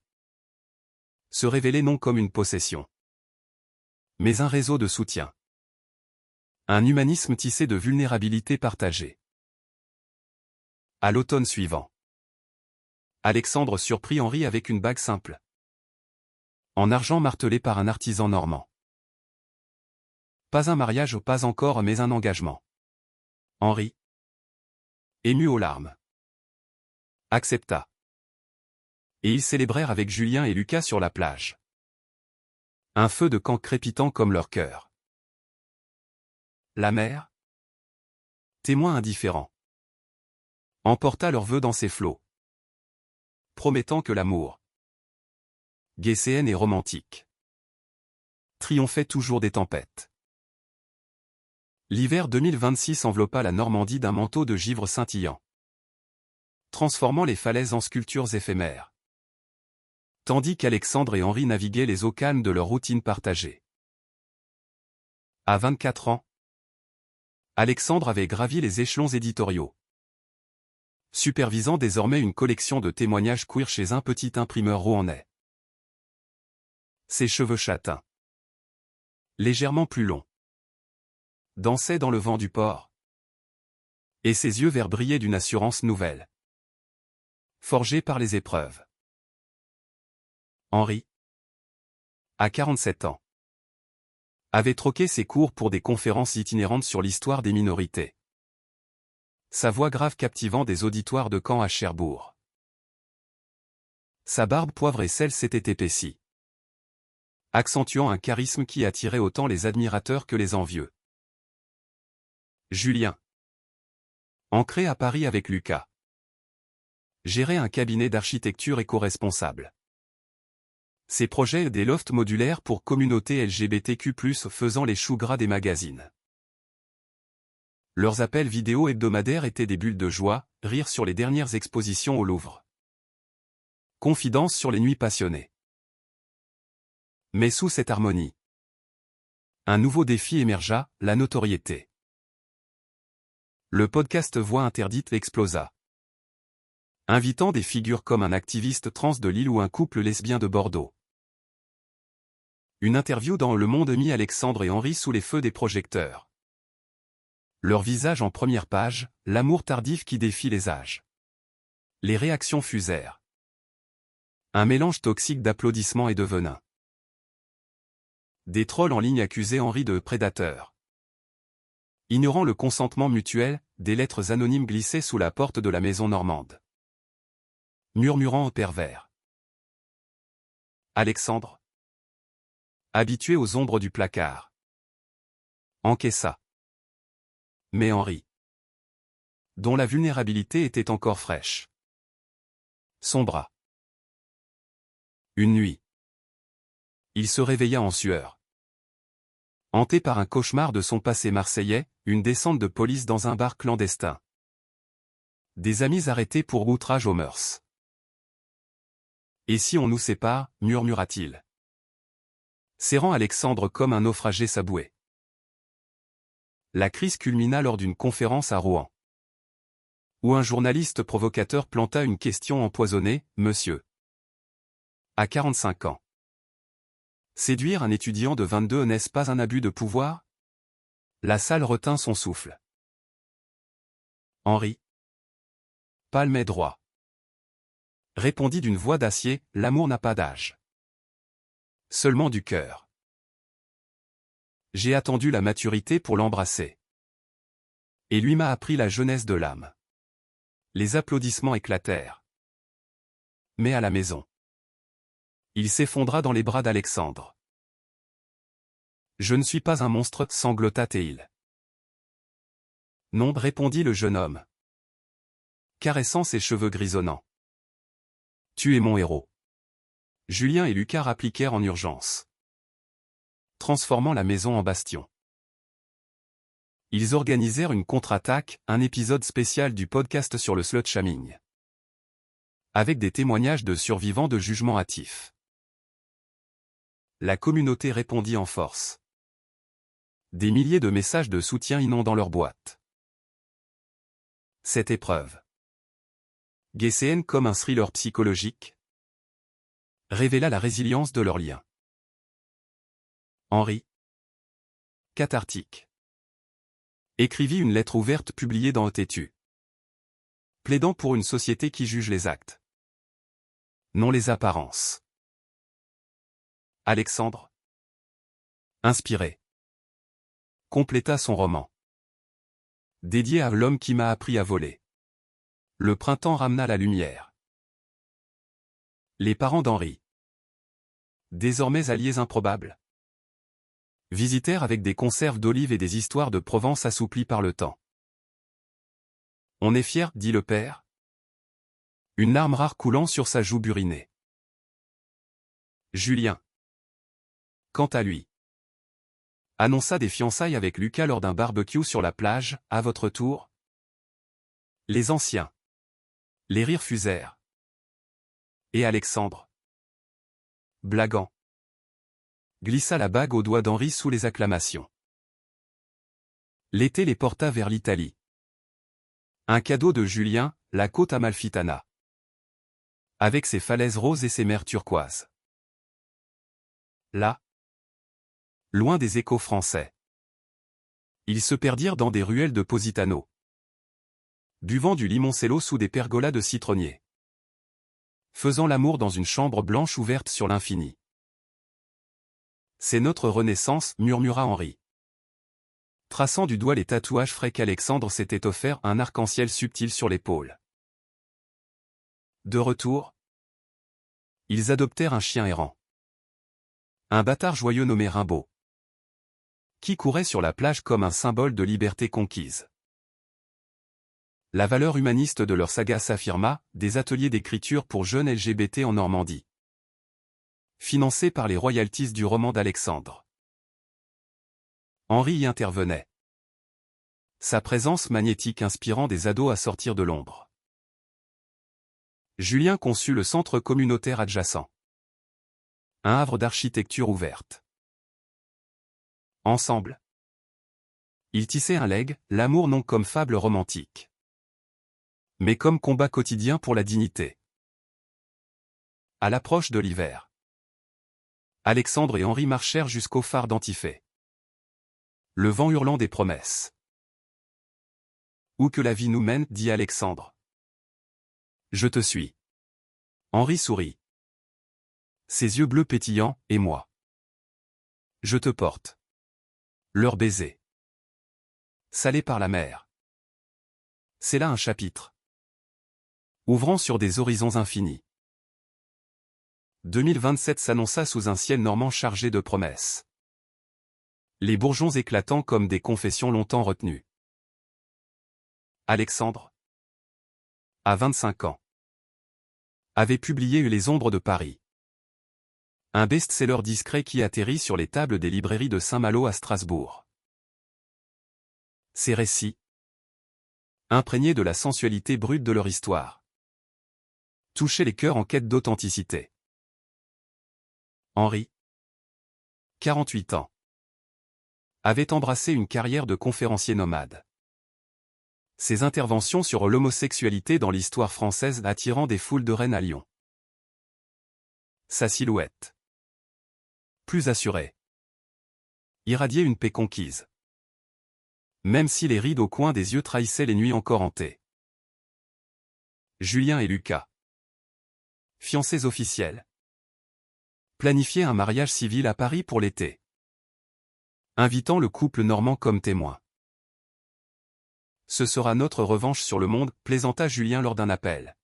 se révélait non comme une possession, mais un réseau de soutien. Un humanisme tissé de vulnérabilité partagée. À l'automne suivant, Alexandre surprit Henri avec une bague simple, en argent martelé par un artisan normand. Pas un mariage, pas encore, mais un engagement. Henri, ému aux larmes, accepta. Et ils célébrèrent avec Julien et Lucas sur la plage. Un feu de camp crépitant comme leur cœur. La mer, témoin indifférent, emporta leurs vœux dans ses flots, promettant que l'amour, guécéenne et romantique, triomphait toujours des tempêtes. L'hiver 2026 enveloppa la Normandie d'un manteau de givre scintillant, transformant les falaises en sculptures éphémères. Tandis qu'Alexandre et Henri naviguaient les eaux calmes de leur routine partagée. À 24 ans, Alexandre avait gravi les échelons éditoriaux, supervisant désormais une collection de témoignages queer chez un petit imprimeur rouennais. Ses cheveux châtains, légèrement plus longs, dansaient dans le vent du port, et ses yeux verts brillaient d'une assurance nouvelle, forgée par les épreuves. Henri, à 47 ans, avait troqué ses cours pour des conférences itinérantes sur l'histoire des minorités. Sa voix grave captivant des auditoires de Caen à Cherbourg. Sa barbe poivre et sel s'était épaissie, accentuant un charisme qui attirait autant les admirateurs que les envieux. Julien. Ancré à Paris avec Lucas. Gérait un cabinet d'architecture éco-responsable. Ses projets des lofts modulaires pour communautés LGBTQ+, faisant les choux gras des magazines. Leurs appels vidéo hebdomadaires étaient des bulles de joie, rire sur les dernières expositions au Louvre. Confidence sur les nuits passionnées. Mais sous cette harmonie, un nouveau défi émergea, la notoriété. Le podcast Voix interdite explosa, invitant des figures comme un activiste trans de Lille ou un couple lesbien de Bordeaux. Une interview dans Le Monde mit Alexandre et Henri sous les feux des projecteurs. Leur visage en première page, l'amour tardif qui défie les âges. Les réactions fusèrent. Un mélange toxique d'applaudissements et de venin. Des trolls en ligne accusaient Henri de prédateur. Ignorant le consentement mutuel, des lettres anonymes glissaient sous la porte de la maison normande. Murmurant au pervers. Alexandre, habitué aux ombres du placard, encaissa. Mais Henri, dont la vulnérabilité était encore fraîche, sombra. Une nuit, il se réveilla en sueur. Hanté par un cauchemar de son passé marseillais, une descente de police dans un bar clandestin. Des amis arrêtés pour outrage aux mœurs. Et si on nous sépare, murmura-t-il, serrant Alexandre comme un naufragé sa bouée. La crise culmina lors d'une conférence à Rouen, où un journaliste provocateur planta une question empoisonnée, « Monsieur, à 45 ans, séduire un étudiant de 22 n'est-ce pas un abus de pouvoir ?» La salle retint son souffle. Henri, palmé droit, répondit d'une voix d'acier, « L'amour n'a pas d'âge. Seulement du cœur. J'ai attendu la maturité pour l'embrasser. Et lui m'a appris la jeunesse de l'âme. » Les applaudissements éclatèrent. Mais à la maison, il s'effondra dans les bras d'Alexandre. « Je ne suis pas un monstre, sanglota-t-il. Non, répondit le jeune homme, caressant ses cheveux grisonnants. Tu es mon héros. Julien et Lucas rappliquèrent en urgence, transformant la maison en bastion. Ils organisèrent une contre-attaque, un épisode spécial du podcast sur le slut-shaming, avec des témoignages de survivants de jugements hâtifs. La communauté répondit en force. Des milliers de messages de soutien inondant leur boîte. Cette épreuve, GCN comme un thriller psychologique, révéla la résilience de leurs liens. Henri, cathartique, écrivit une lettre ouverte publiée dans Tétu, plaidant pour une société qui juge les actes, non les apparences. Alexandre, inspiré, compléta son roman, dédié à l'homme qui m'a appris à voler. Le printemps ramena la lumière. Les parents d'Henri, désormais alliés improbables, visitèrent avec des conserves d'olives et des histoires de Provence assouplies par le temps. On est fier, dit le père, une larme rare coulant sur sa joue burinée. Julien, quant à lui, annonça des fiançailles avec Lucas lors d'un barbecue sur la plage, à votre tour. Les anciens. Les rires fusèrent. Et Alexandre, blaguant, glissa la bague au doigt d'Henri sous les acclamations. L'été les porta vers l'Italie. Un cadeau de Julien, la côte amalfitana, avec ses falaises roses et ses mers turquoises. Là, loin des échos français, ils se perdirent dans des ruelles de Positano, buvant du limoncello sous des pergolas de citronniers, faisant l'amour dans une chambre blanche ouverte sur l'infini. C'est notre renaissance, murmura Henri. Traçant du doigt les tatouages frais qu'Alexandre s'était offert un arc-en-ciel subtil sur l'épaule. De retour, ils adoptèrent un chien errant. Un bâtard joyeux nommé Rimbaud, qui courait sur la plage comme un symbole de liberté conquise. La valeur humaniste de leur saga s'affirma, des ateliers d'écriture pour jeunes LGBT en Normandie. Financés par les royalties du roman d'Alexandre. Henri y intervenait. Sa présence magnétique inspirant des ados à sortir de l'ombre. Julien conçut le centre communautaire adjacent. Un havre d'architecture ouverte. Ensemble, ils tissaient un legs, l'amour non comme fable romantique, mais comme combat quotidien pour la dignité. À l'approche de l'hiver, Alexandre et Henri marchèrent jusqu'au phare d'Antifée. Le vent hurlant des promesses. Où que la vie nous mène, dit Alexandre. Je te suis. Henri sourit. Ses yeux bleus pétillants, et moi. Je te porte. Leur baiser. Salé par la mer. C'est là un chapitre. Ouvrant sur des horizons infinis. 2027 s'annonça sous un ciel normand chargé de promesses. Les bourgeons éclatant comme des confessions longtemps retenues. Alexandre, à 25 ans, avait publié Les Ombres de Paris. Un best-seller discret qui atterrit sur les tables des librairies de Saint-Malo à Strasbourg. Ces récits, imprégnés de la sensualité brute de leur histoire, touchaient les cœurs en quête d'authenticité. Henri, 48 ans, avait embrassé une carrière de conférencier nomade. Ses interventions sur l'homosexualité dans l'histoire française attirant des foules de Rennes à Lyon. Sa silhouette, plus assurée, irradiait une paix conquise. Même si les rides au coin des yeux trahissaient les nuits encore hantées. Julien et Lucas, fiancés officiels, planifiaient un mariage civil à Paris pour l'été, invitant le couple normand comme témoin. Ce sera notre revanche sur le monde, plaisanta Julien lors d'un appel.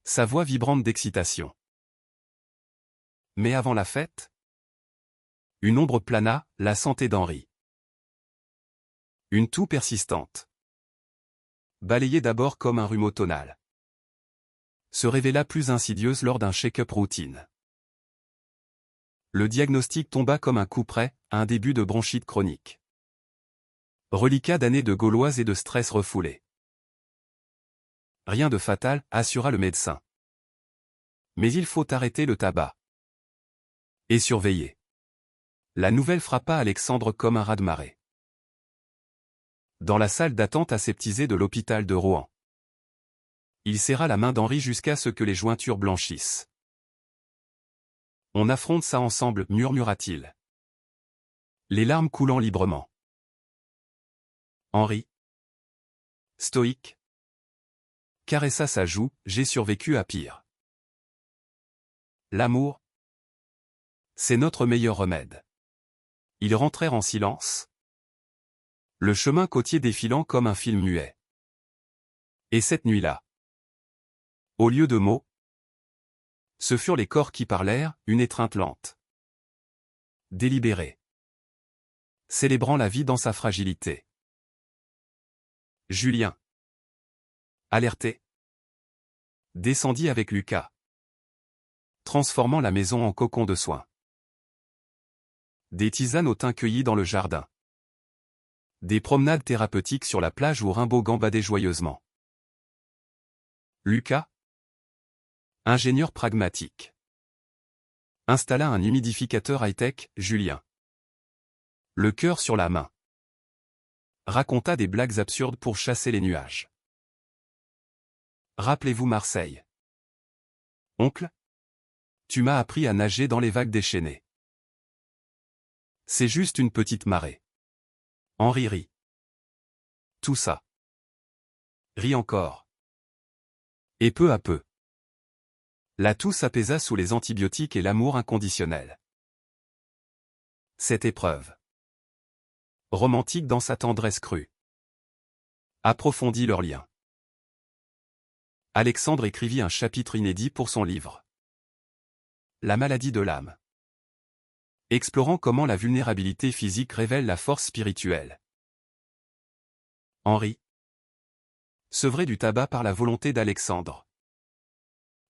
Sa voix vibrante d'excitation. Mais avant la fête, une ombre plana, la santé d'Henri. Une toux persistante. Balayée d'abord comme un rhume automnal. Se révéla plus insidieuse lors d'un check-up routine. Le diagnostic tomba comme un coup près, un début de bronchite chronique. Reliquat d'années de gauloise et de stress refoulé. Rien de fatal, assura le médecin. Mais il faut arrêter le tabac. Et surveiller. La nouvelle frappa Alexandre comme un raz-de-marée. Dans la salle d'attente aseptisée de l'hôpital de Rouen. Il serra la main d'Henri jusqu'à ce que les jointures blanchissent. On affronte ça ensemble, murmura-t-il. Les larmes coulant librement. Henri, stoïque, caressa sa joue, j'ai survécu à pire. L'amour, c'est notre meilleur remède. Ils rentrèrent en silence. Le chemin côtier défilant comme un film muet. Et cette nuit-là, au lieu de mots, ce furent les corps qui parlèrent, une étreinte lente. Délibérée. Célébrant la vie dans sa fragilité. Julien, alerté, descendit avec Lucas, transformant la maison en cocon de soins. Des tisanes au thym cueillies dans le jardin. Des promenades thérapeutiques sur la plage où Rimbaud gambadait joyeusement. Lucas, ingénieur pragmatique, installa un humidificateur high-tech, Julien, le cœur sur la main, raconta des blagues absurdes pour chasser les nuages. Rappelez-vous Marseille. Oncle, tu m'as appris à nager dans les vagues déchaînées. C'est juste une petite marée. Henri rit. Tout ça. Rit encore. Et peu à peu, la toux s'apaisa sous les antibiotiques et l'amour inconditionnel. Cette épreuve romantique dans sa tendresse crue, approfondit leur lien. Alexandre écrivit un chapitre inédit pour son livre La maladie de l'âme, explorant comment la vulnérabilité physique révèle la force spirituelle. Henri, sevré du tabac par la volonté d'Alexandre,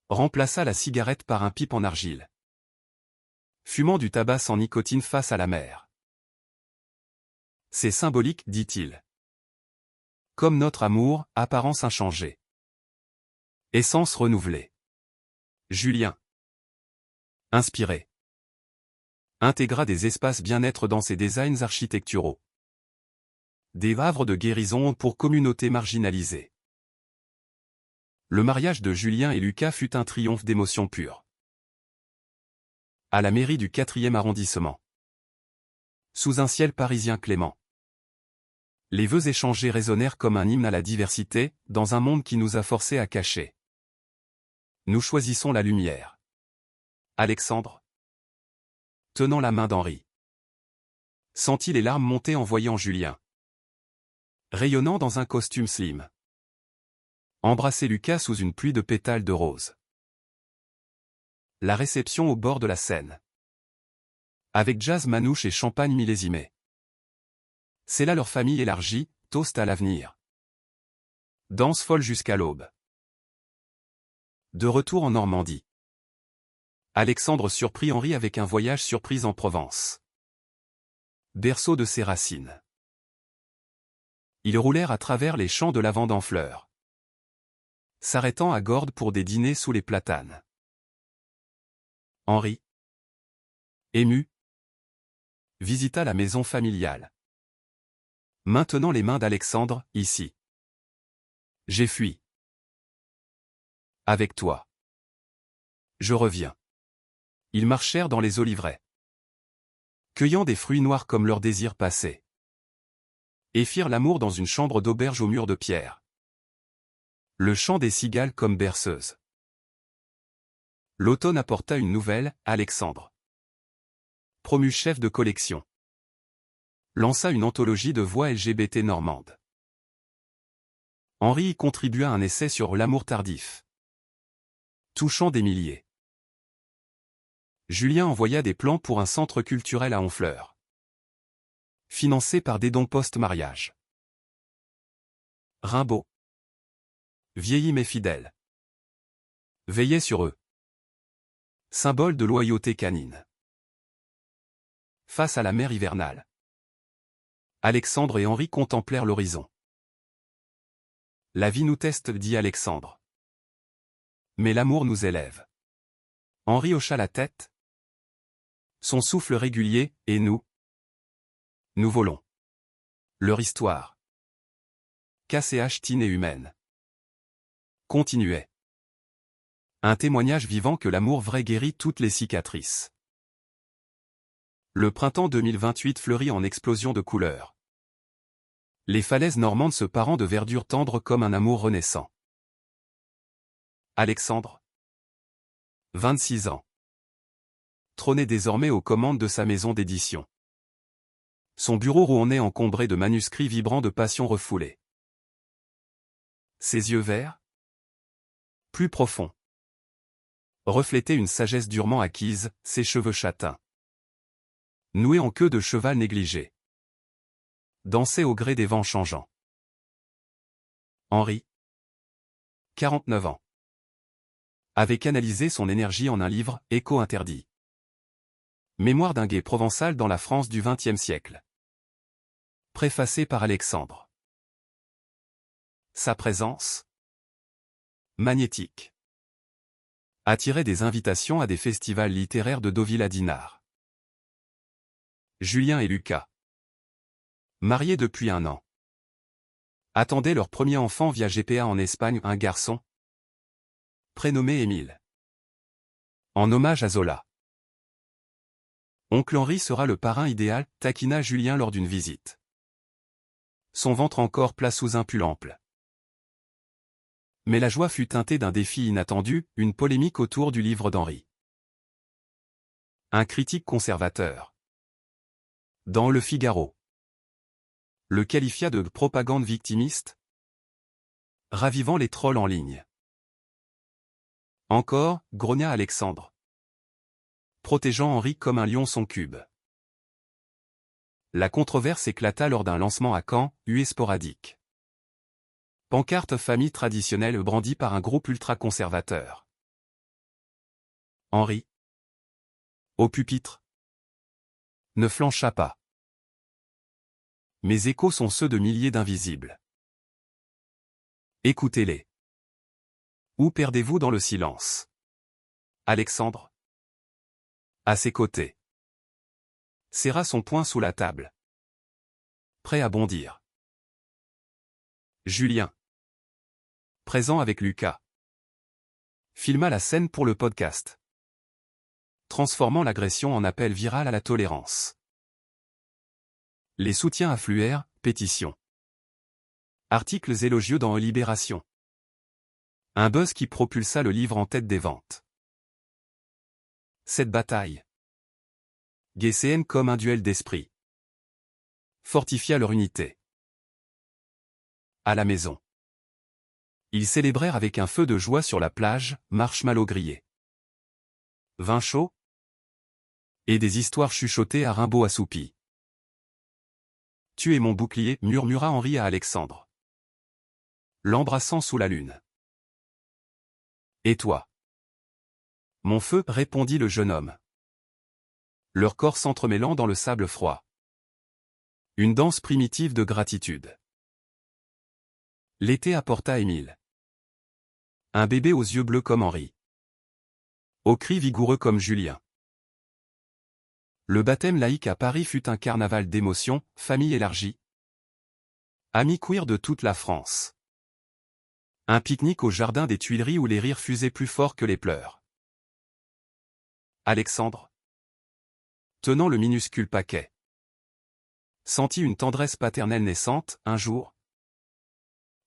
remplaça la cigarette par un pipe en argile, fumant du tabac sans nicotine face à la mer. C'est symbolique, dit-il. Comme notre amour, apparence inchangée. Essence renouvelée. Julien, inspiré, intégra des espaces bien-être dans ses designs architecturaux. Des havres de guérison pour communautés marginalisées. Le mariage de Julien et Lucas fut un triomphe d'émotions pures. À la mairie du 4e arrondissement. Sous un ciel parisien clément. Les vœux échangés résonnèrent comme un hymne à la diversité, dans un monde qui nous a forcés à cacher. Nous choisissons la lumière. Alexandre, tenant la main d'Henri, sentit les larmes monter en voyant Julien, rayonnant dans un costume slim, embrasser Lucas sous une pluie de pétales de rose. La réception au bord de la Seine. Avec jazz manouche et champagne millésimé. C'est là leur famille élargie, toast à l'avenir. Danse folle jusqu'à l'aube. De retour en Normandie. Alexandre surprit Henri avec un voyage surprise en Provence. Berceau de ses racines. Ils roulèrent à travers les champs de lavande en fleurs, s'arrêtant à Gordes pour des dîners sous les platanes. Henri, ému, visita la maison familiale. Maintenant les mains d'Alexandre, ici. J'ai fui. Avec toi. Je reviens. Ils marchèrent dans les oliveraies, cueillant des fruits noirs comme leur désir passé, et firent l'amour dans une chambre d'auberge aux murs de pierre. Le chant des cigales comme berceuse. L'automne apporta une nouvelle, Alexandre, promu chef de collection, lança une anthologie de voix LGBT normandes. Henri y contribua un essai sur l'amour tardif, touchant des milliers. Julien envoya des plans pour un centre culturel à Honfleur, financé par des dons post-mariage. Rimbaud, vieilli mais fidèle, veillait sur eux. Symbole de loyauté canine. Face à la mer hivernale, Alexandre et Henri contemplèrent l'horizon. La vie nous teste, dit Alexandre. Mais l'amour nous élève. Henri hocha la tête. Son souffle régulier, et nous? Nous volons. Leur histoire, KCH teen et humaine, continuait. Un témoignage vivant que l'amour vrai guérit toutes les cicatrices. Le printemps 2028 fleurit en explosion de couleurs. Les falaises normandes se parant de verdure tendre comme un amour renaissant. Alexandre, 26 ans, trônait désormais aux commandes de sa maison d'édition. Son bureau rouennait encombré de manuscrits vibrants de passion refoulée. Ses yeux verts, plus profonds, reflétaient une sagesse durement acquise, ses cheveux châtains, noués en queue de cheval négligé, dansaient au gré des vents changeants. Henri, 49 ans, avait canalisé son énergie en un livre, Écho interdit. Mémoire d'un guet provençal dans la France du XXe siècle. Préfacé par Alexandre. Sa présence, magnétique, attirait des invitations à des festivals littéraires de Deauville à Dinard. Julien et Lucas, mariés depuis 1 an, attendaient leur premier enfant via GPA en Espagne, un garçon, prénommé Émile, en hommage à Zola. Oncle Henri sera le parrain idéal, taquina Julien lors d'une visite. Son ventre encore plat sous un pull ample. Mais la joie fut teintée d'un défi inattendu, une polémique autour du livre d'Henri. Un critique conservateur. Dans Le Figaro. Le qualifia de propagande victimiste, ravivant les trolls en ligne. Encore, grogna Alexandre, protégeant Henri comme un lion son cube. La controverse éclata lors d'un lancement à Caen, huée sporadique. Pancarte famille traditionnelle brandie par un groupe ultra-conservateur. Henri, au pupitre, ne flancha pas. Mes échos sont ceux de milliers d'invisibles. Écoutez-les. Où perdez-vous dans le silence? Alexandre, à ses côtés, serra son poing sous la table, prêt à bondir. Julien, présent avec Lucas, filma la scène pour le podcast, transformant l'agression en appel viral à la tolérance. Les soutiens affluèrent, pétitions, articles élogieux dans Libération. Un buzz qui propulsa le livre en tête des ventes. Cette bataille, guesséenne comme un duel d'esprit, fortifia leur unité. À la maison, ils célébrèrent avec un feu de joie sur la plage, marshmallows grillés, vin chaud et des histoires chuchotées à Rimbaud assoupi. Tu es mon bouclier, murmura Henri à Alexandre, l'embrassant sous la lune. Et toi? Mon feu, répondit le jeune homme, leur corps s'entremêlant dans le sable froid. Une danse primitive de gratitude. L'été apporta Émile. Un bébé aux yeux bleus comme Henri. Aux cris vigoureux comme Julien. Le baptême laïque à Paris fut un carnaval d'émotions, famille élargie. Amis queer de toute la France. Un pique-nique au jardin des Tuileries où les rires fusaient plus fort que les pleurs. Alexandre, tenant le minuscule paquet, sentit une tendresse paternelle naissante, un jour.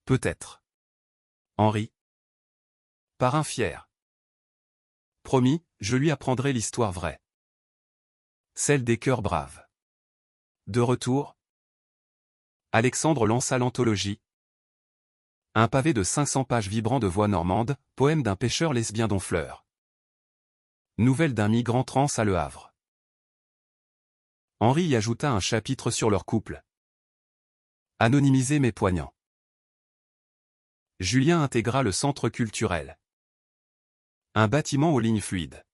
Peut-être. Henri, parrain fier. Promis, je lui apprendrai l'histoire vraie. Celle des cœurs braves. De retour, Alexandre lança l'anthologie. Un pavé de 500 pages vibrant de voix normande, poème d'un pêcheur lesbien d'Honfleur. Nouvelle d'un migrant trans à Le Havre. Henri y ajouta un chapitre sur leur couple. Anonymisé mais poignant. Julien intégra le centre culturel. Un bâtiment aux lignes fluides.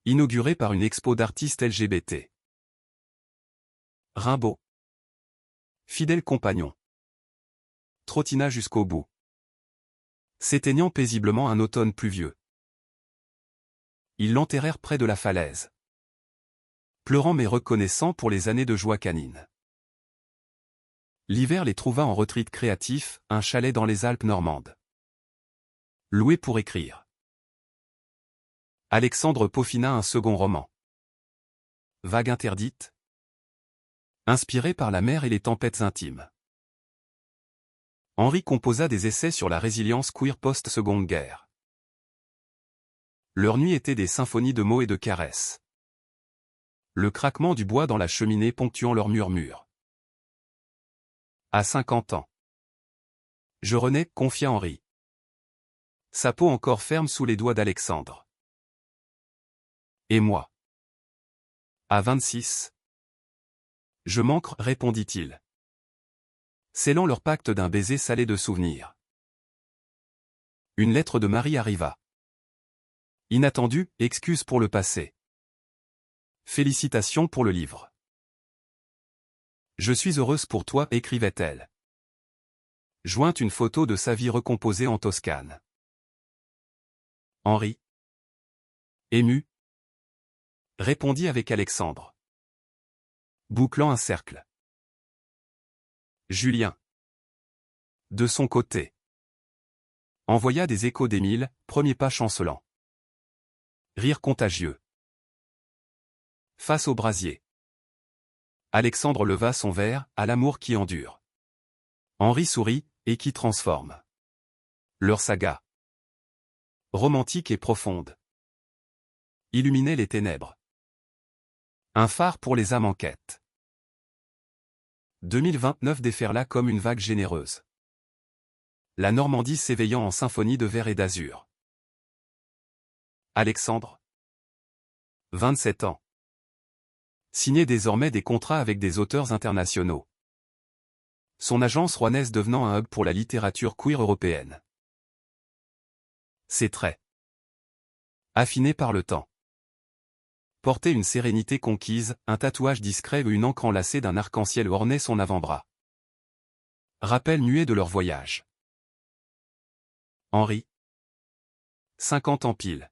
Inauguré par une expo d'artistes LGBT. Rimbaud, fidèle compagnon, trottina jusqu'au bout, s'éteignant paisiblement un automne pluvieux. Ils l'enterrèrent près de la falaise, pleurant mais reconnaissant pour les années de joie canine. L'hiver les trouva en retreat créatif, un chalet dans les Alpes normandes. Loué pour écrire. Alexandre peaufina un second roman. Vague interdite. Inspiré par la mer et les tempêtes intimes. Henri composa des essais sur la résilience queer post-seconde guerre. Leurs nuits étaient des symphonies de mots et de caresses. Le craquement du bois dans la cheminée ponctuant leurs murmures. À 50 ans. Je renais, confia Henri. Sa peau encore ferme sous les doigts d'Alexandre. Et moi? À 26. Je manque, répondit-il, scellant leur pacte d'un baiser salé de souvenirs. Une lettre de Marie arriva. Inattendue, excuse pour le passé. Félicitations pour le livre. Je suis heureuse pour toi, écrivait-elle. Joint une photo de sa vie recomposée en Toscane. Henri, ému, répondit avec Alexandre, bouclant un cercle. Julien, de son côté, envoya des échos d'Émile, premier pas chancelant. Rire contagieux. Face au brasier. Alexandre leva son verre, à l'amour qui endure. Henri sourit, et qui transforme. Leur saga, romantique et profonde, illuminait les ténèbres. Un phare pour les âmes en quête. 2029 déferla comme une vague généreuse. La Normandie s'éveillant en symphonie de vert et d'azur. Alexandre. 27 ans. Signait désormais des contrats avec des auteurs internationaux. Son agence rouennaise devenant un hub pour la littérature queer européenne. Ses traits. Affinés par le temps. Portait une sérénité conquise, un tatouage discret ou une encre enlacée d'un arc-en-ciel ornait son avant-bras. Rappel muet de leur voyage. Henri. 50 ans pile.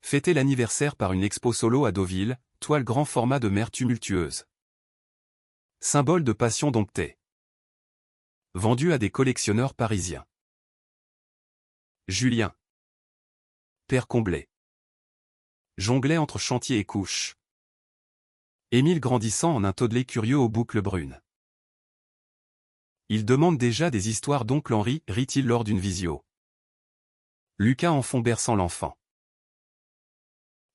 Fêté l'anniversaire par une expo solo à Deauville, toile grand format de mer tumultueuse. Symbole de passion domptée. Vendu à des collectionneurs parisiens. Julien. Père comblé. Jonglait entre chantier et couche. Émile grandissant en un toddler curieux aux boucles brunes. Il demande déjà des histoires d'oncle Henri, rit-il lors d'une visio. Lucas en fond berçant l'enfant.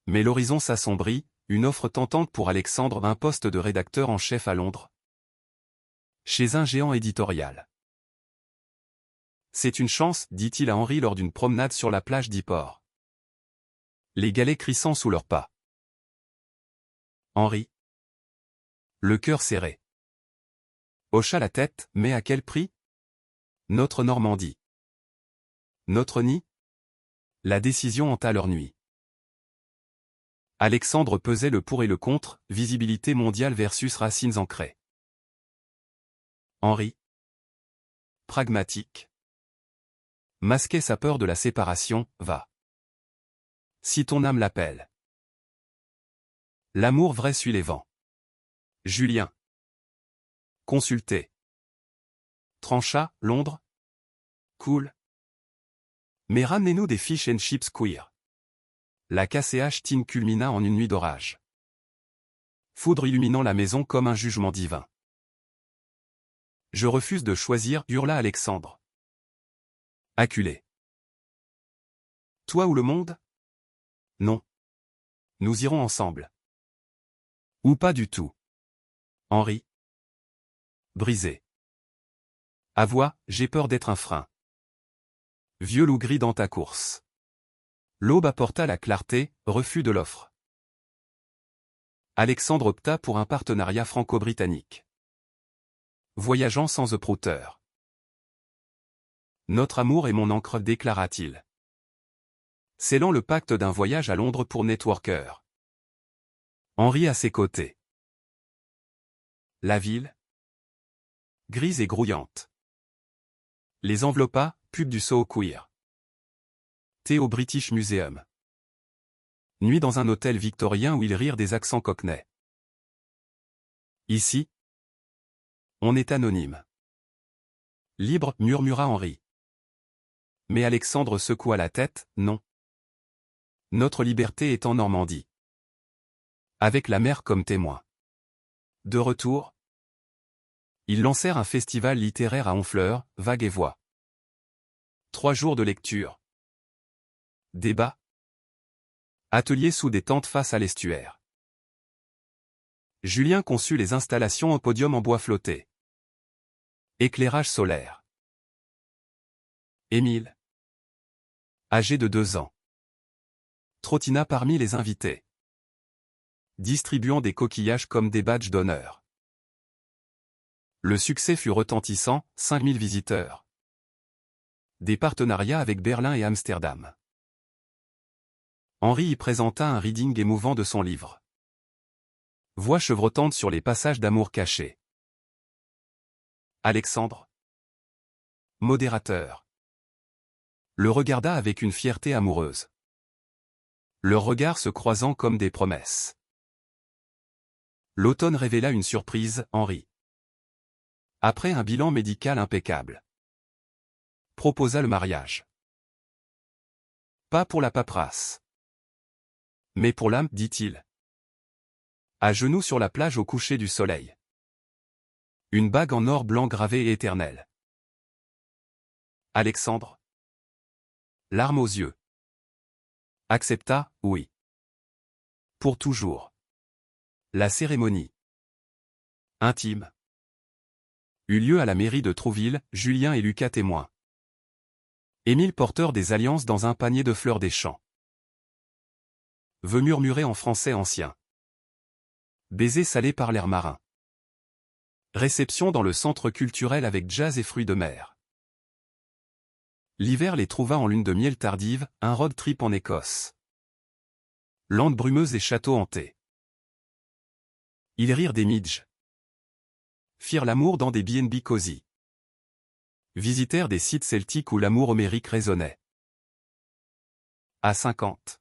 Mais l'horizon s'assombrit, une offre tentante pour Alexandre, un poste de rédacteur en chef à Londres. Chez un géant éditorial. C'est une chance, dit-il à Henri lors d'une promenade sur la plage d'Yport. Les galets crissant sous leurs pas. Henri. Le cœur serré. Hocha la tête, mais à quel prix? Notre Normandie. Notre nid? La décision hanta leur nuit. Alexandre pesait le pour et le contre, visibilité mondiale versus racines ancrées. Henri. Pragmatique. Masquait sa peur de la séparation, va. Si ton âme l'appelle. L'amour vrai suit les vents. Julien. Consulté. Trancha, Londres. Cool. Mais ramenez-nous des fish and chips queer. La KCH Teen culmina en une nuit d'orage. Foudre illuminant la maison comme un jugement divin. Je refuse de choisir, hurla Alexandre. Acculé. Toi ou le monde? Non. Nous irons ensemble. Ou pas du tout. Henri. Brisé. À voix, j'ai peur d'être un frein. Vieux loup gris dans ta course. L'aube apporta la clarté, refus de l'offre. Alexandre opta pour un partenariat franco-britannique. Voyageant sans eprouteur. Notre amour est mon encre, déclara-t-il. Scellant le pacte d'un voyage à Londres pour Networker. Henri à ses côtés. La ville. Grise et grouillante. Les enveloppa, pub du Soho Queer. Thé au British Museum. Nuit dans un hôtel victorien où ils rirent des accents cockney. Ici, on est anonyme. Libre, murmura Henri. Mais Alexandre secoua la tête, non. Notre liberté est en Normandie. Avec la mer comme témoin. De retour, ils lancèrent un festival littéraire à Honfleur, Vague et Voix. 3 jours de lecture. Débat. Atelier sous des tentes face à l'estuaire. Julien conçut les installations au podium en bois flotté. Éclairage solaire. Émile. Âgé de 2 ans. Trottina parmi les invités. Distribuant des coquillages comme des badges d'honneur. Le succès fut retentissant, 5000 visiteurs. Des partenariats avec Berlin et Amsterdam. Henri y présenta un reading émouvant de son livre. Voix chevrotante sur les passages d'amour cachés. Alexandre. Modérateur. Le regarda avec une fierté amoureuse. Leurs regards se croisant comme des promesses. L'automne révéla une surprise, Henri. Après un bilan médical impeccable. Proposa le mariage. Pas pour la paperasse. Mais pour l'âme, dit-il. À genoux sur la plage au coucher du soleil. Une bague en or blanc gravé et éternelle. Alexandre. Larmes aux yeux. Accepta, oui. Pour toujours. La cérémonie. Intime. eut lieu à la mairie de Trouville, Julien et Lucas témoins. Émile porteur des alliances dans un panier de fleurs des champs. Veut murmurer en français ancien. Baiser salé par l'air marin. Réception dans le centre culturel avec jazz et fruits de mer. L'hiver les trouva en lune de miel tardive, un road trip en Écosse. Landes brumeuses et châteaux hantés. Ils rirent des midges. Firent l'amour dans des B&B cosy. Visitèrent des sites celtiques où l'amour homérique résonnait. À 50.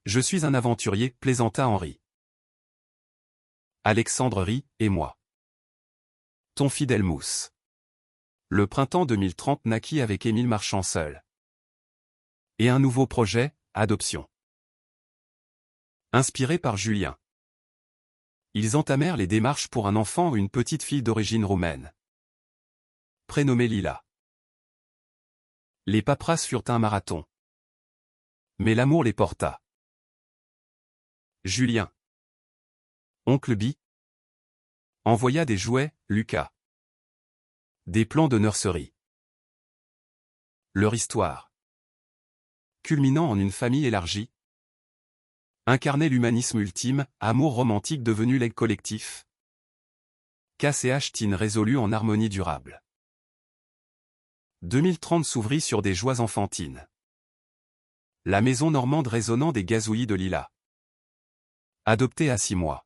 Je suis un aventurier, plaisanta Henri. Alexandre rit, et moi. Ton fidèle mousse. Le printemps 2030 naquit avec Émile marchant seul. Et un nouveau projet, adoption. Inspiré par Julien. Ils entamèrent les démarches pour un enfant ou une petite fille d'origine roumaine. Prénommée Lila. Les paperasses furent un marathon. Mais l'amour les porta. Julien. Oncle Bi. Envoya des jouets, Lucas. Des plans de nurserie. Leur histoire. Culminant en une famille élargie. Incarnait l'humanisme ultime, amour romantique devenu legs collectif. KCH Teen résolu en harmonie durable. 2030 s'ouvrit sur des joies enfantines. La maison normande résonnant des gazouillis de Lila. Adoptée à 6 mois.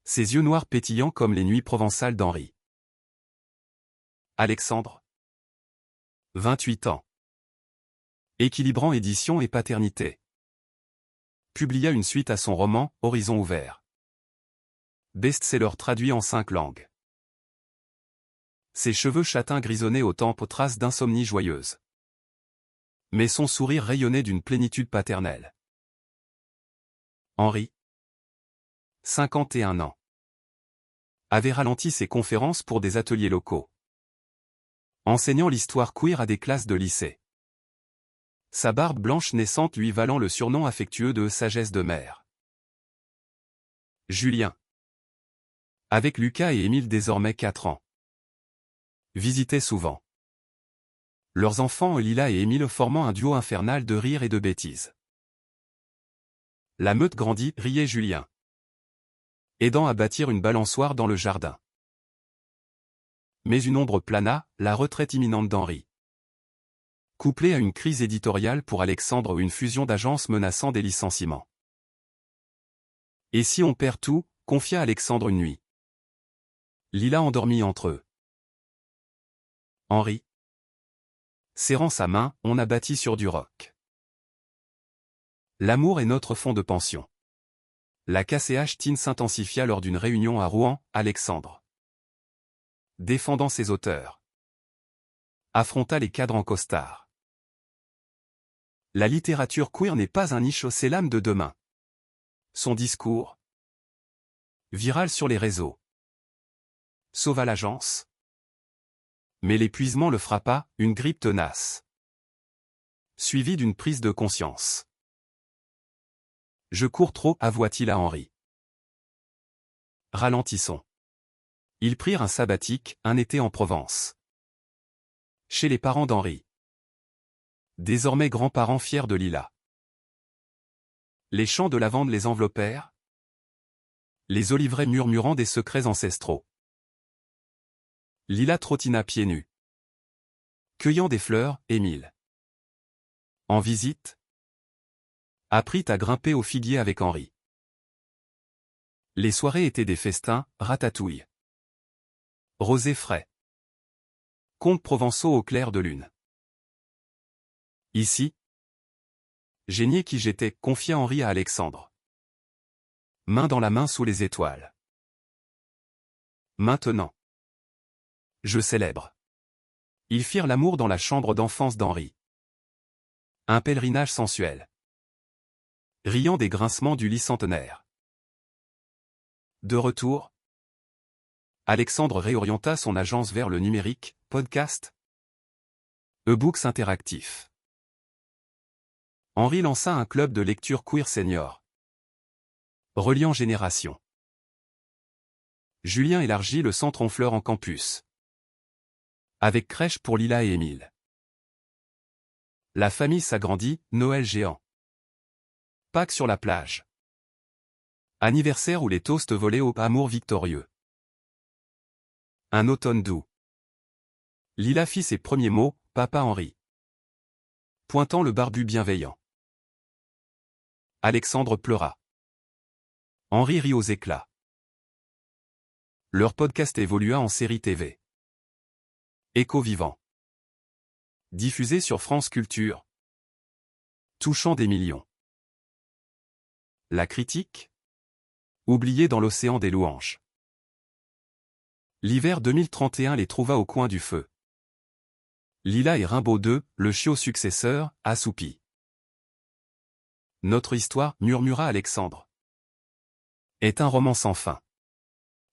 Ses yeux noirs pétillants comme les nuits provençales d'Henri. Alexandre. 28 ans. Équilibrant édition et paternité. Publia une suite à son roman, Horizon ouvert. Best-seller traduit en 5 langues. Ses cheveux châtains grisonnaient aux tempes traces d'insomnie joyeuse. Mais son sourire rayonnait d'une plénitude paternelle. Henri. 51 ans. Avait ralenti ses conférences pour des ateliers locaux. Enseignant l'histoire queer à des classes de lycée. Sa barbe blanche naissante lui valant le surnom affectueux de sagesse de mère. Julien. Avec Lucas et Émile désormais 4 ans. Visitait souvent. Leurs enfants Lila et Émile formant un duo infernal de rire et de bêtises. La meute grandit, riait Julien. Aidant à bâtir une balançoire dans le jardin. Mais une ombre plana, la retraite imminente d'Henri. Couplée à une crise éditoriale pour Alexandre ou une fusion d'agences menaçant des licenciements. Et si on perd tout, confia Alexandre une nuit. Lila endormie entre eux. Henri. Serrant sa main, on a bâti sur du roc. L'amour est notre fonds de pension. La KCH Teen s'intensifia lors d'une réunion à Rouen, Alexandre. Défendant ses auteurs. Affronta les cadres en costard. La littérature queer n'est pas un niche, c'est l'âme de demain. Son discours. Viral sur les réseaux. Sauva l'agence. Mais l'épuisement le frappa, une grippe tenace. Suivie d'une prise de conscience. Je cours trop, avoua-t-il à Henri. Ralentissons. Ils prirent un sabbatique, un été en Provence. Chez les parents d'Henri. Désormais grands-parents fiers de Lila. Les champs de lavande les enveloppèrent. Les oliveraies murmurant des secrets ancestraux. Lila trottina pieds nus. Cueillant des fleurs, Émile. En visite. Apprit à grimper au figuier avec Henri. Les soirées étaient des festins, ratatouille. Rosé frais. Contes provençaux au clair de lune. Ici. J'ai nié qui j'étais, confia Henri à Alexandre. Main dans la main sous les étoiles. Maintenant. Je célèbre. Ils firent l'amour dans la chambre d'enfance d'Henri. Un pèlerinage sensuel. Riant des grincements du lit centenaire. De retour. Alexandre réorienta son agence vers le numérique, podcast. E-books interactifs. Henri lança un club de lecture queer senior. Reliant générations. Julien élargit le centre Honfleur en campus. Avec crèche pour Lila et Émile. La famille s'agrandit, Noël géant. Pâques sur la plage. Anniversaire où les toasts volaient au amour victorieux. Un automne doux. Lila fit ses premiers mots, Papa Henri. Pointant le barbu bienveillant. Alexandre pleura. Henri rit aux éclats. Leur podcast évolua en série TV. Écho vivant. Diffusé sur France Culture. Touchant des millions. La critique? Oubliée dans l'océan des louanges. L'hiver 2031 les trouva au coin du feu. Lila et Rimbaud II, le chiot successeur, assoupi. Notre histoire, murmura Alexandre, est un roman sans fin.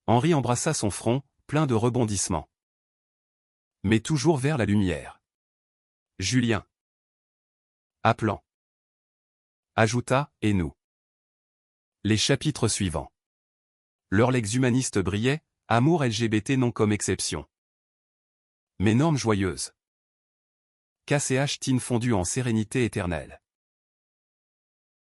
Henri embrassa son front, plein de rebondissements. Mais toujours vers la lumière. Julien, appelant, ajouta, et nous. Les chapitres suivants. Leur l'ex-humaniste brillait, amour LGBT non comme exception. Mais norme joyeuse. KCH Tine fondu en sérénité éternelle.